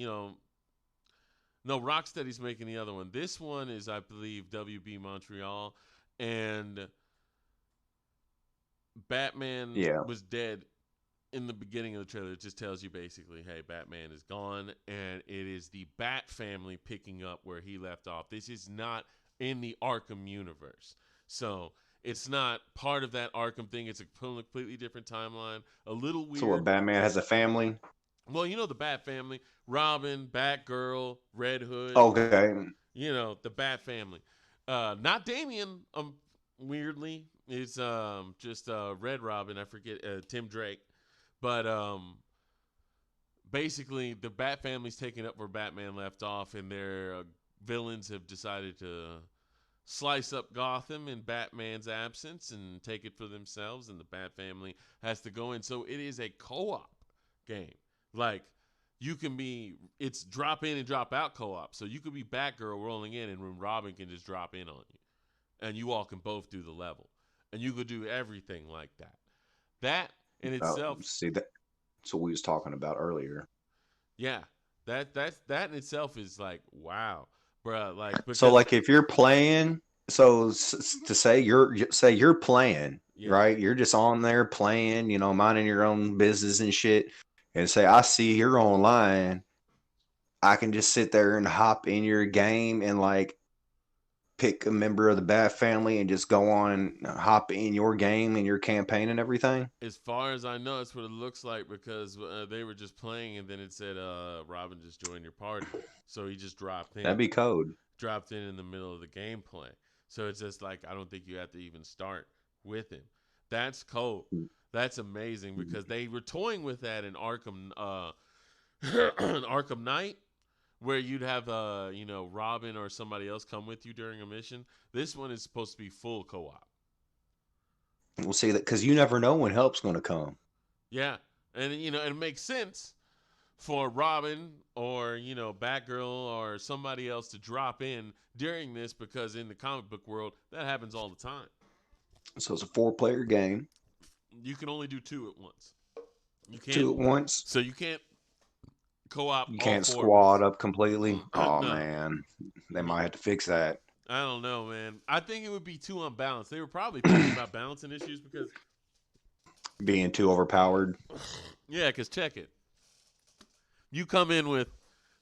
no, Rocksteady's making the other one. This one is, I believe, WB Montreal. And Batman Yeah. was dead in the beginning of the trailer, it just tells you basically, hey, Batman is gone, and it is the Bat family picking up where he left off. This is not in the Arkham universe. So it's not part of that Arkham thing. It's a completely different timeline. A little So what? weird. Batman has a family. Well, you know the Bat family: Robin, Batgirl, Red Hood. Okay. You know the Bat family. Not Damian. Weirdly, it's just Red Robin. I forget Tim Drake, but basically the Bat family's taking up where Batman left off, and their villains have decided to slice up Gotham in Batman's absence and take it for themselves, and the Bat family has to go in. So it is a co-op game. Like you can be, it's drop in and drop out co-op. So you could be Batgirl rolling in, and when Robin can just drop in on you, and you all can both do the level, and you could do everything like that. That in itself, See that. That's what we was talking about earlier. yeah, that in itself is like wow, bruh. Like So because like if you're playing, to say you're playing, yeah, right? You're just on there playing, minding your own business and shit, and say I see you're online. I can just sit there and hop in your game and like pick a member of the Bat family and just go on and hop in your game and your campaign and everything. as far as I know, that's what it looks like because they were just playing, and then it said Robin just joined your party, so he just That'd be code. dropped in the middle of the gameplay. So it's just like I don't think you have to even start with him. That's cool. That's amazing because they were toying with that in Arkham, Arkham Knight, where you'd have Robin or somebody else come with you during a mission. This one is supposed to be full co-op. We'll see that because you never know when help's going to come. Yeah, and it makes sense for Robin or Batgirl or somebody else to drop in during this because in the comic book world that happens all the time. So it's a 4-player game. You can only do two at once. You can't. Two at once. So you can't co-op You all can't four of us. squad up completely. Oh No, man, they might have to fix that. I don't know, man. I think it would be too unbalanced. They were probably thinking about balancing issues because Being too overpowered. yeah, because check it. You come in with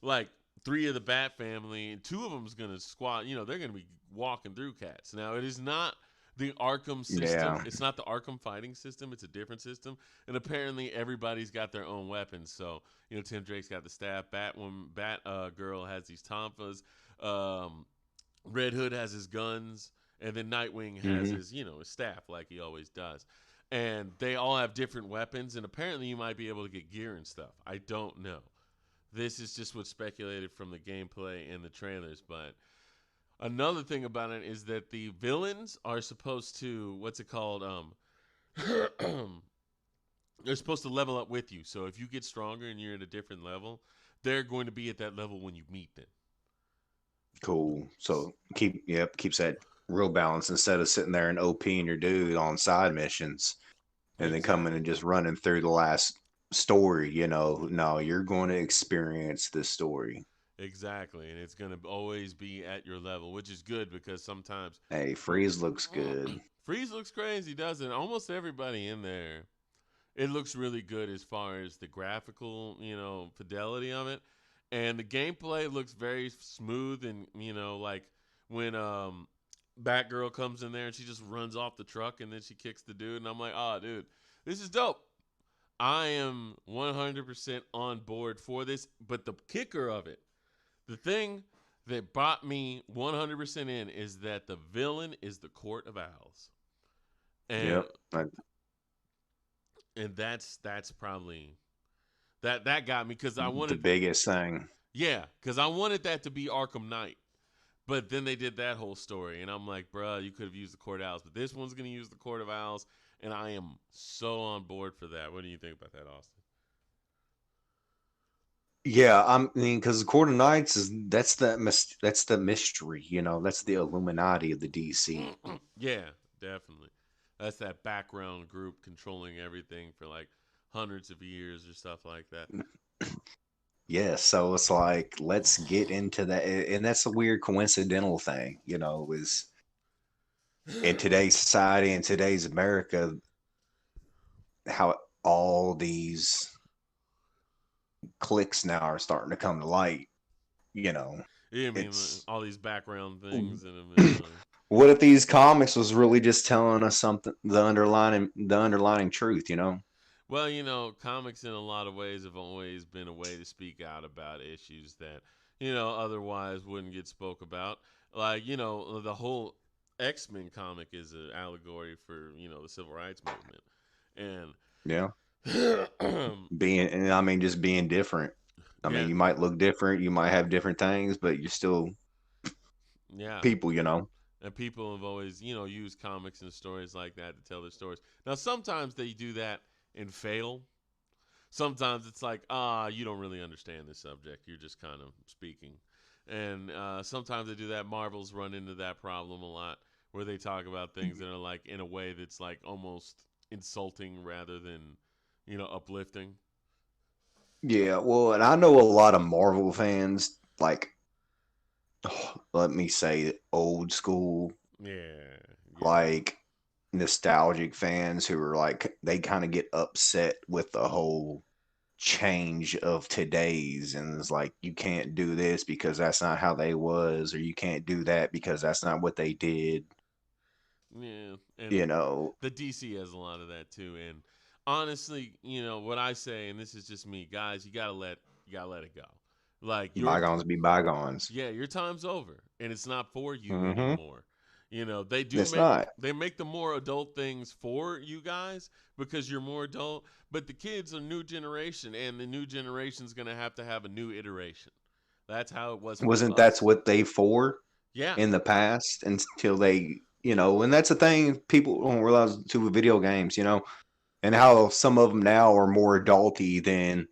like three of the Bat family, and two of them's gonna squat. They're gonna be walking through cats. Now it is not the Arkham system. Yeah. It's not the Arkham fighting system. It's a different system, and apparently everybody's got their own weapons. So Tim Drake's got the staff. Bat girl has these tonfas. Red Hood has his guns, and then Nightwing has Hmm. his staff like he always does. And they all have different weapons, and apparently you might be able to get gear and stuff. I don't know. This is just what's speculated from the gameplay and the trailers. But another thing about it is that the villains are supposed to what's it called? They're supposed to level up with you. So if you get stronger and you're at a different level, they're going to be at that level when you meet them. Cool. So keeps that real balance instead of sitting there and OPing your dude on side missions and then coming Exactly. and just running through the last story. No, you're going to experience this story. Exactly. And it's going to always be at your level, which is good because sometimes Hey, for Freeze looks good. Freeze looks crazy, doesn't it? Almost everybody in there. It looks really good as far as the graphical, fidelity of it. And the gameplay looks very smooth and, like when Batgirl comes in there and she just runs off the truck and then she kicks the dude and I'm like, "Oh, dude, this is dope." I am 100% on board for this, but the kicker of it, the thing that brought me 100% in is that the villain is the Court of Owls. And Yep. that's probably that got me because I The wanted biggest thing. yeah because I wanted that to be Arkham Knight, but then they did that whole story and I'm like, bruh, you could have used the Court of Owls, but this one's gonna use the Court of Owls, and I am so on board for that. What do you think about that, Austin? Yeah, I mean, because the Court of Knights that's the mystery. That's the Illuminati of the DC. Yeah, definitely. That's that background group controlling everything for like hundreds of years or stuff like that. Yeah, so it's like let's get into that, and that's a weird coincidental thing. Is in today's society in today's America, how all these clicks now are starting to come to light. You know, Yeah, I mean, it's all these background things that have been. what if these comics was really just telling us something, the underlining truth? You know, Well, comics in a lot of ways have always been a way to speak out about issues that, otherwise wouldn't get spoke about. Like, the whole X-Men comic is an allegory for, the civil rights movement. yeah, And and I mean, just being different. I mean, yeah, you might look different, you might have different things, but you're still yeah. people. You know, And people have always, used comics and stories like that to tell their stories. Now, sometimes they do that and fail. Sometimes it's like, you don't really understand this subject. You're just kind of speaking. And sometimes they do that. Marvel's run into that problem a lot, where they talk about things that are like in a way that's like almost insulting rather than, uplifting. yeah. Well, and I know a lot of Marvel fans, like, let me say, old school, Yeah, yeah, like nostalgic fans who are like they kind of get upset with the whole change of today's, and it's like you can't do this because that's not how they was, or you can't do that because that's not what they did. yeah. And You know, the DC has a lot of that too. And honestly, what I say, and this is just me, guys, you gotta let it go. Like bygones be bygones. yeah, your time's over, and it's not for you Mm-hmm. anymore. They do It's not. they make the more adult things for you guys because you're more adult. But the kids are new generation, and the new generation's gonna have a new iteration. That's how it was for Wasn't that's us. what they for Yeah, in the past until they, and that's the thing people don't realize too with video games, and how some of them now are more adulty than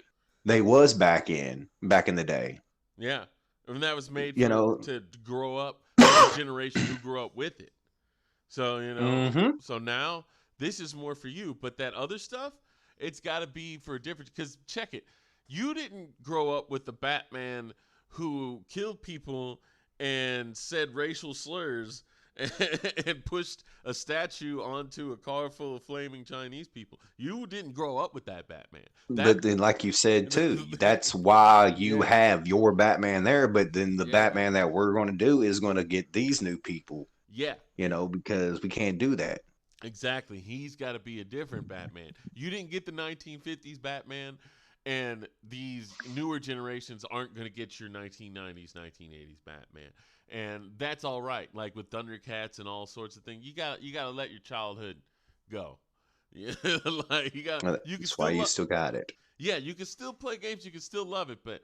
they was back in the day. yeah, and that was made You for know, to grow up for the generation who grew up with it. So, hmm so now this is more for you, but that other stuff, it's got to be for a different cuz check it. You didn't grow up with the Batman who killed people and said racial slurs and pushed a statue onto a car full of flaming Chinese people. You didn't grow up with that Batman. That But then, like you said too, that's why you yeah. have your Batman there. But then the Yeah. Batman that we're going to do is going to get these new people, Yeah. because we can't do that. Exactly. He's got to be a different Batman. You didn't get the 1950s Batman, and these newer generations aren't going to get your 1990s, 1980s Batman. And that's all right. Like with Thundercats and all sorts of things, you got to let your childhood go. Yeah, like you can That's why still you still got it, yeah, you can still play games, you can still love it, but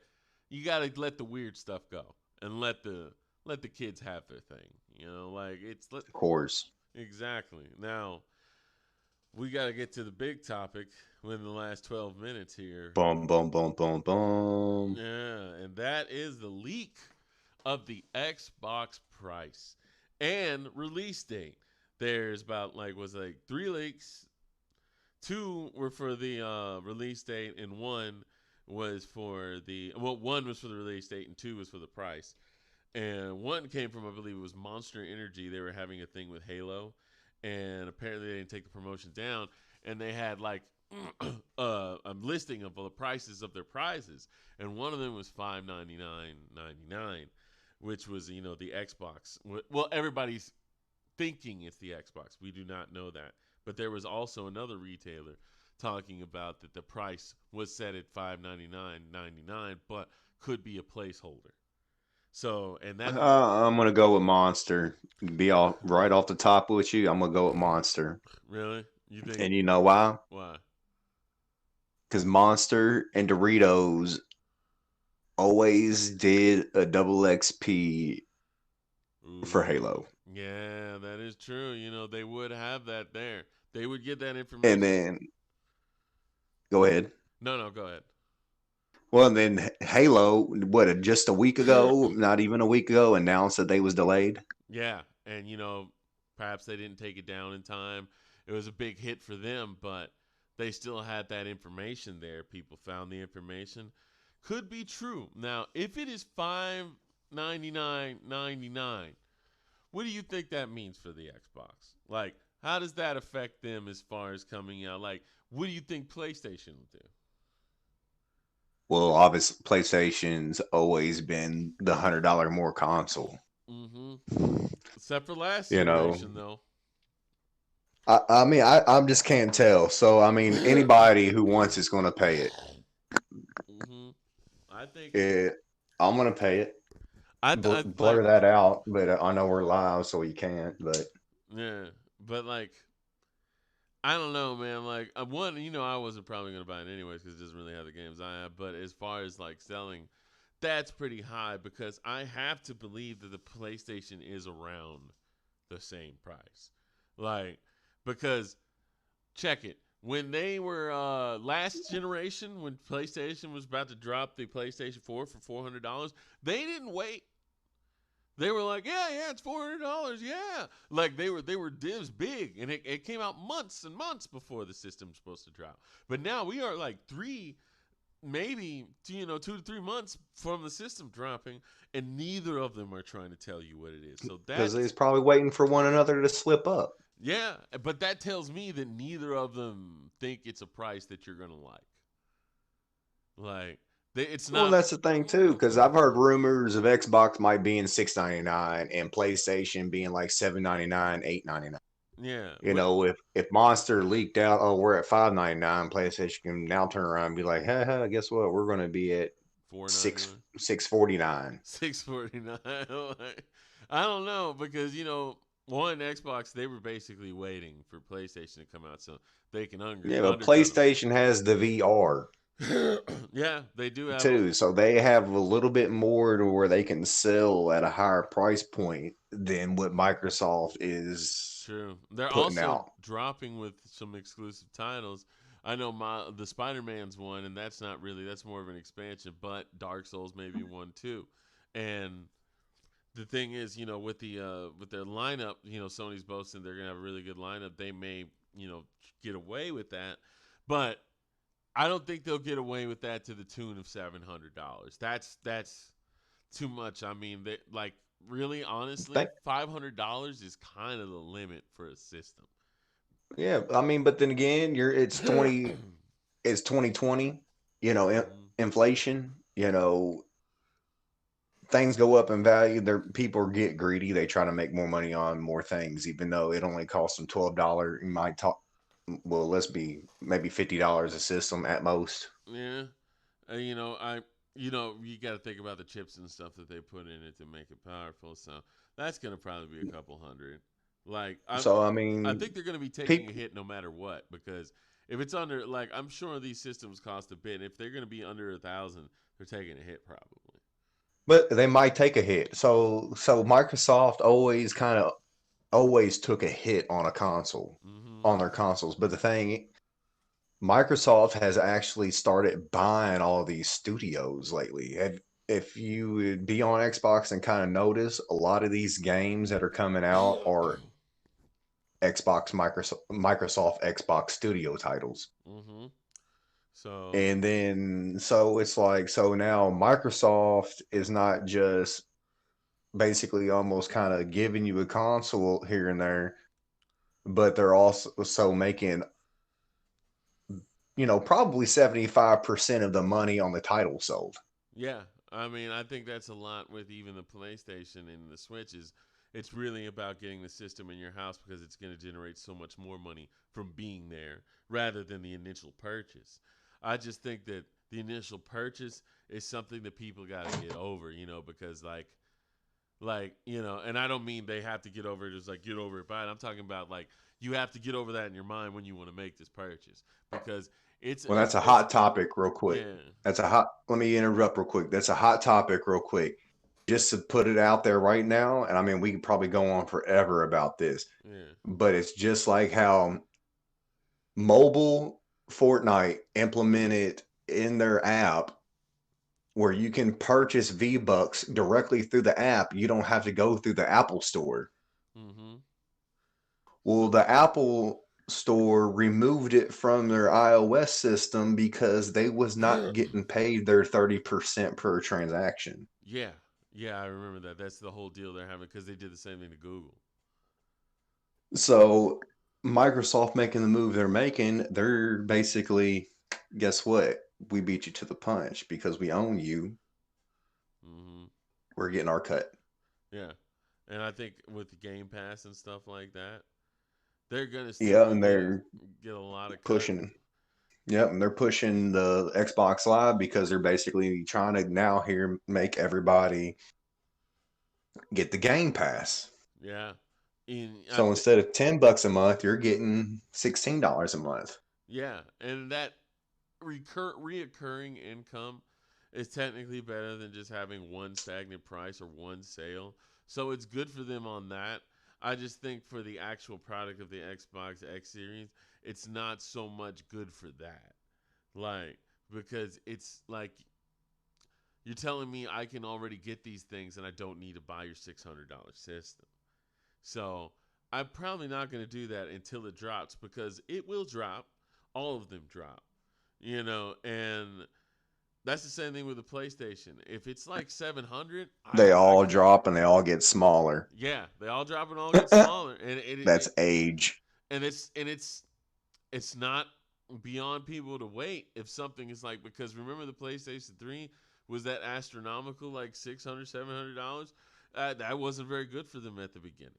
you got to let the weird stuff go and let the kids have their thing. Like of course. exactly. Now, we got to get to the big topic within the last 12 minutes here. Boom, boom, boom, boom, boom. Yeah, and that is the leak of the Xbox price and release date. There's about was like three leaks. Two were for the release date, and one was for the release date, and two was for the price. And one came from, I believe it was Monster Energy. They were having a thing with Halo, and apparently they didn't take the promotion down, and they had like a listing of the prices of their prizes, and one of them was $599.99, which was the Xbox. Well, everybody's thinking it's the Xbox. We do not know that, but there was also another retailer talking about that the price was set at $599.99, but could be a placeholder. So, and that's I'm gonna go with Monster. Be all right off the top with you. I'm gonna go with Monster, really, you think and you know why? why? Because Monster and Doritos always did a double XP for Ooh, Halo, yeah, that is true. They would have that there. They would get that and information. then go ahead. No, no, go Well, and then Halo, what, just a week ahead. ago, not even a week ago, announced that they was delayed. Yeah, and perhaps they didn't take it down in time. It was a big hit for them, but they still had that information there. People found the information. Could be true. Now, if it is $599.99, what do you think that means for the Xbox? Like, How does that affect them as far as coming out? Like, what do you think PlayStation will Well, obviously, PlayStation's always been the $100 more console. do? Except for last You know, generation, though. I mean, I'm just can't tell. So, I mean, anybody who wants it's going to pay it. hmm I think it. I'm going to pay it. I like Blur that out, but I know we're live, so you can't. But yeah, but like I don't know, man. Like one, I wasn't probably gonna buy it anyways because it doesn't really have the games I have. But as far as like selling, that's pretty high because I have to believe that the PlayStation is around the same price. Like because check it. When they were last generation, when PlayStation was about to drop the PlayStation 4 for $400, they didn't wait. They were like, yeah, yeah, it's $400, yeah. Like they were divs big, and it came out months and months before the system's supposed to drop. But now we are like maybe 2 to 3 months from the system dropping, and neither of them are trying to tell you what it is. So because that's he's probably waiting for one another to slip up. yeah, but that tells me that neither of them think it's a price that you're gonna like. Like it's Well, not. that's the thing too, because I've heard rumors of Xbox might be in $6.99 and PlayStation being like $7.99, $8.99. Yeah, You know, if Monster leaked out, oh, we're at $5.99, PlayStation can now turn around and be like, hey, hey, guess what? We're going to be at 4.99. 6.49. 649. I don't know because one Xbox they were basically waiting for PlayStation to come out so they can Yeah, but undercut PlayStation has the VR them. Yeah, they do have a too, so they have a little bit more to where they can sell at a higher price point than what Microsoft is true. They're putting also out. dropping with some exclusive titles. I know the Spider-Man's one, and that's more of an expansion. But Dark Souls maybe one too, and the thing is, with their lineup, Sony's boasting they're gonna have a really good lineup. They may, get away with that, but I don't think they'll get away with that to the tune of $700. That's too much. I mean, they like really honestly, Think, $500 is kind of the limit for a system. yeah, I mean, but then again, it's 2020, hmm inflation, things go up in value. People get greedy. They try to make more money on more things, even though it only costs them $12. You might talk, well, let's be maybe $50 a system at most. Yeah, you got to think about the chips and stuff that they put in it to make it powerful. So that's gonna probably be a couple hundred. Like So I I mean, think they're going to be taking a people, hit no matter what because if it's under, like, I'm sure these systems cost a bit. If they're going to be under 1,000, they're taking a hit probably. but they might take a hit. So Microsoft always took a hit on a console, hmm on their consoles. But the thing, Microsoft has actually started buying all these studios lately. If you would be on Xbox and kind of notice, a lot of these games that are coming out are Microsoft Xbox Studio titles. hmm So And then so it's like so now Microsoft is not just basically almost kind of giving you a console here and there, but they're also making probably 75% of the money on the title sold. yeah, I mean, I think that's a lot with even the PlayStation and the Switch. It's really about getting the system in your house because it's going to generate so much more money from being there rather than the initial purchase. I just think that the initial purchase is something that people got to get over, because and I don't mean they have to get over it just like get over it, but I'm talking about like you have to get over that in your mind when you want to make this purchase because it's Well, that's it's a it's hot topic, real quick. yeah Let me interrupt real quick. That's a hot topic, real quick. Just to put it out there right now, and I mean, we could probably go on forever about this, yeah but it's just like how mobile Fortnite implemented in their app where you can purchase V-Bucks directly through the app. You don't have to go through the Apple Store. mm-hmm Well, so the Apple Store removed it from their iOS system because they was not getting paid their 30% per transaction. yeah yeah I remember that. That's the whole deal they're having because they did the same thing to Google. So Microsoft making the move they're making, they're basically, guess what? We beat you to the punch because we own you. Hmm. We're getting our cut. Yeah, and I think with the Game Pass and stuff like that, they're gonna Yeah, still and get they're a lot of cut. pushing. Yep, and they're pushing the Xbox Live because they're basically trying to now here make everybody get the Game Pass. Yeah, in So instead of $10 a month, you're getting $16 a month. yeah, and that reoccurring income is technically better than just having one stagnant price or one sale. So it's good for them on that. I just think for the actual product of the Xbox X Series, it's not so much good for that. Like, because it's like you're telling me I can already get these things and I don't need to buy your $600 system. So I'm probably not going to do that until it drops because it will drop. All of them drop, and that's the same thing with the PlayStation. If it's like 700, They I all could, drop and they all get smaller. yeah, they all drop and all get smaller, and That's age. it's not beyond people to wait if something is like, because remember the PlayStation 3 was that astronomical like $600, $700. That wasn't very good for them at the beginning.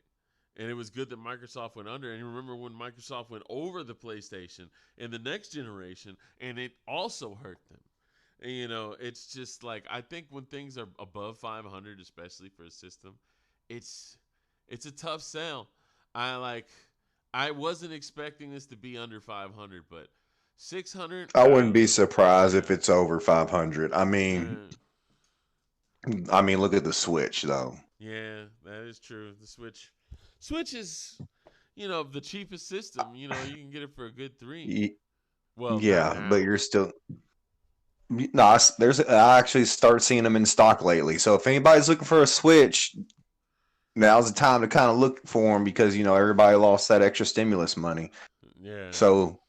And it was good that Microsoft went under. And you remember when Microsoft went over the PlayStation in the next generation, and it also hurt them. And, it's just like I think when things are above 500, especially for a system, it's it's a tough sell. I like I wasn't expecting this to be under 500, but 600. I wouldn't be surprised Yeah, if it's over 500. uh, Look at the Switch though. yeah, that is true. The Switch is the cheapest system. You can get it for a good three. Y- Well, not Yeah, but now. you're still no. I actually start seeing them in stock lately. So if anybody's looking for a Switch, now's the time to kind of look for them because everybody lost that extra stimulus money. Yeah, So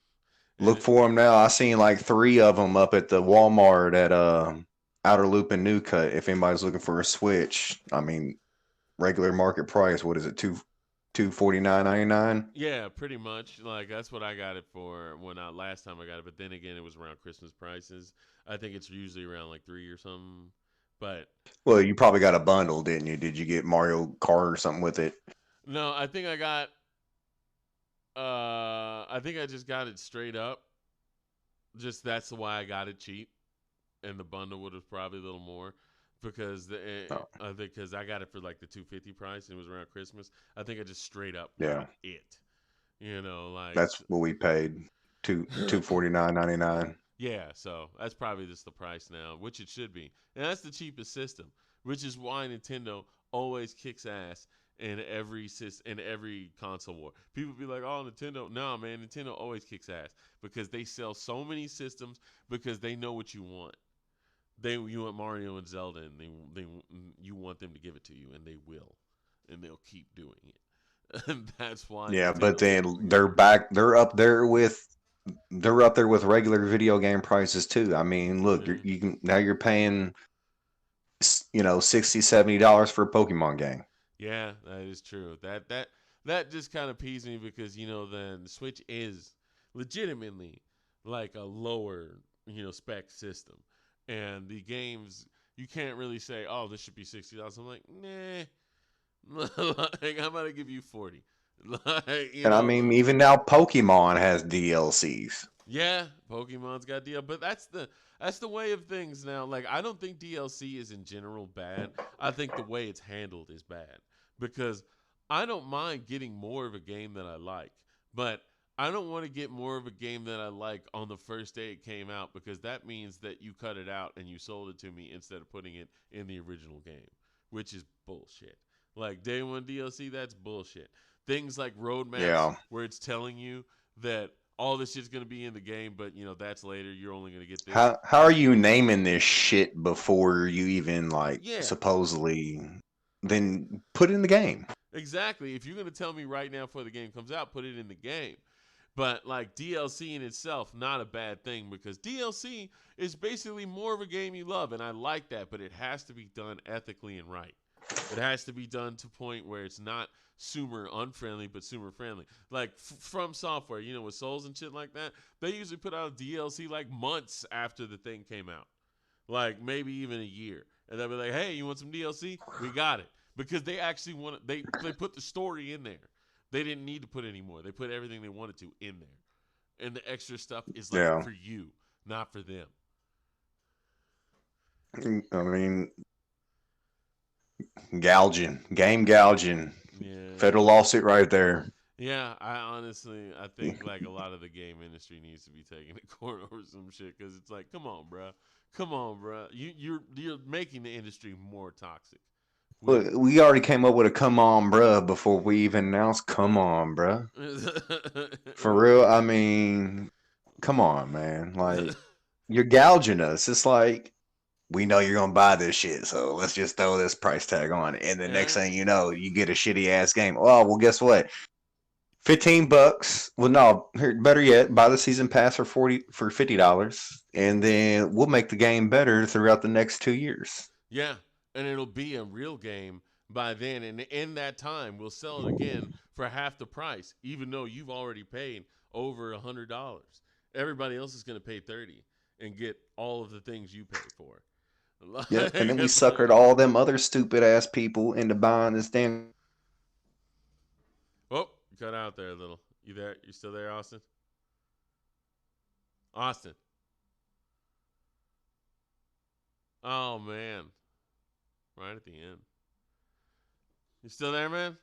and look for them now. I seen like three of them up at the Walmart at Outer Loop and New Cut. If anybody's looking for a Switch, regular market price. What is it? $249.99. yeah, pretty much. Like that's what I got it for when I last time I got it. But then again, it was around Christmas prices. I think it's usually around like 3 or something. But Well, you probably got a bundle, didn't you? Did you get Mario Kart or something with it? no, I think I got. I think I just got it straight up. Just that's why I got it cheap, and the bundle would have probably a little more because Oh, I think because I got it for like the 250 price and it was around Christmas. I think I just straight up got yeah, it. Like that's what we paid. $249.99. yeah, so that's probably just the price now, which it should be. And that's the cheapest system, which is why Nintendo always kicks ass in every console war. People be like, "Oh, Nintendo." No, man, Nintendo always kicks ass because they sell so many systems because they know what you want. You want Mario and Zelda, and you want them to give it to you, and they will, and they'll keep doing it. And that's why Yeah, but Nintendo's then so good. they're up there with regular video game prices too. Look, Yeah. you're paying $60-$70 for a Pokemon game. Yeah, that is true. That just kind of pees me because then the Switch is legitimately like a lower spec system, and the games you can't really say, oh, this should be $60. I'm like, nah, like I'm gonna give you 40. Like And even now Pokemon has DLCs. yeah, Pokemon's got DL, but that's the way of things now. Like I don't think DLC is in general bad. I think the way it's handled is bad because I don't mind getting more of a game that I like, but I don't want to get more of a game that I like on the first day it came out because that means that you cut it out and you sold it to me instead of putting it in the original game, which is bullshit. Like day one DLC, that's bullshit. Things like roadmaps Yeah. where it's telling you that all this shit's gonna be in the game, but that's later. You're only gonna get this. How are you naming this shit before you even like Yeah, supposedly then put it in the game? exactly. If you're gonna tell me right now before the game comes out, put it in the game. But like DLC in itself, not a bad thing because DLC is basically more of a game you love, and I like that. But it has to be done ethically and right. It has to be done to a point where it's not super unfriendly, but super friendly. Like From Software, with Souls and shit like that, they usually put out a DLC like months after the thing came out, like maybe even a year, and they'll be like, "Hey, you want some DLC? We got it." Because they actually want they put the story in there. They didn't need to put any more. They put everything they wanted to in there, and the extra stuff is like Yeah. for you, not for them. I mean, game gouging, Yeah. federal lawsuit right there. Yeah, I think like a lot of the game industry needs to be taken to court over some shit because it's like, come on, bro, you're making the industry more toxic. With Look, we already came up with a "come on, bruh" before we even announced "come on, bruh." For real, I mean, come on, man. Like, you're gouging us. It's like, we know you're gonna buy this shit, so let's just throw this price tag on it. And the next yeah, thing you know, you get a shitty ass game. Oh, well, guess what? $15. Well, no, here, better yet, buy the season pass for $50, and then we'll make the game better throughout the next 2 years. yeah, and it'll be a real game by then, and in that time, we'll sell it again for half the price, even though you've already paid over $100. Everybody else is going to pay 30 and get all of the things you paid for. Like, Yep, and then we it's like, suckered all them other stupid ass people into buying this damn. oh, cut out there a little. You there? You still there, Austin? Austin. Oh man, right at the end. You still there, man?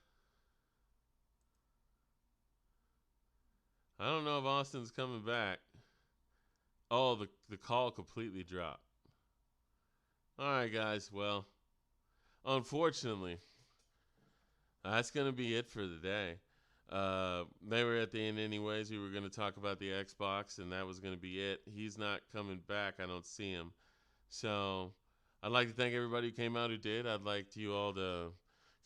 I don't know if Austin's coming back. Oh, the call completely dropped. All right, guys. Well, unfortunately, that's gonna be it for the day. They were at the end anyways. We were gonna talk about the Xbox, and that was gonna be it. He's not coming back. I don't see him. So I'd like to thank everybody who came out who did. I'd like you all to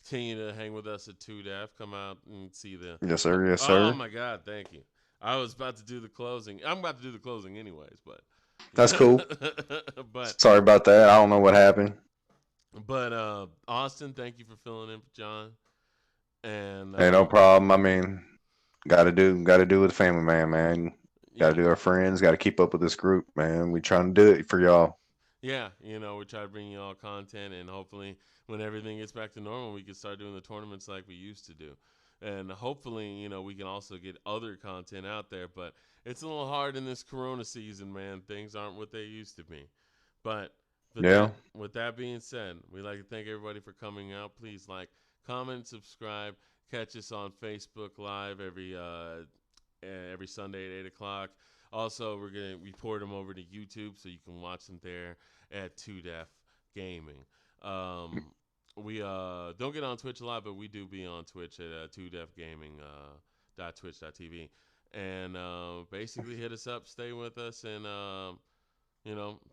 continue to hang with us at 2DEF. Come out and see the. Yes, sir. Yes, Oh sir. my God, thank you. I was about to do the closing. I'm about to do the closing anyways, but. That's cool. but Sorry about that. I don't know what happened. Austin, thank you for filling in for John. And Hey, no problem. I mean, got to do with family, man. Got to yeah, do our friends. Got to keep up with this group, man. We trying to do it for y'all. yeah, we try to bring you all content, and hopefully, when everything gets back to normal, we can start doing the tournaments like we used to do. And hopefully, we can also get other content out there. But it's a little hard in this Corona season, man. Things aren't what they used to be. But Yeah. with that being said, we'd like to thank everybody for coming out. Please like, comment, subscribe. Catch us on Facebook Live every Sunday at 8 o'clock. Also, we're gonna report them over to YouTube so you can watch them there at 2Def Gaming. We don't get on Twitch a lot, but we do be on Twitch at 2Def Gaming .twitch.tv, and basically hit us up, stay with us, and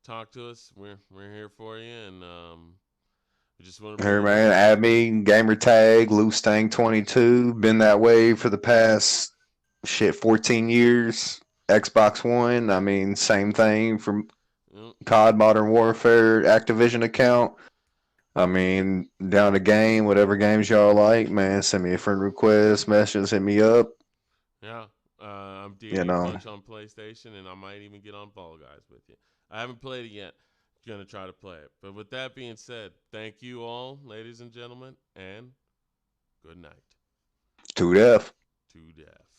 talk to us. We're here for you, and we just want to bring Here, you man. more. Add me, gamer tag, loustang22. Been that way for the past 14 years. Xbox One. I mean, same thing from Yep. COD Modern Warfare Activision account. I mean, down the game, whatever games y'all like, man. Send me a friend request, message, hit me up. Yeah, I'm You DD know, Punch on PlayStation, and I might even get on Fall Guys with you. I haven't played it yet. Gonna try to play it. But with that being said, thank you all, ladies and gentlemen, and good night. 2Def. To death.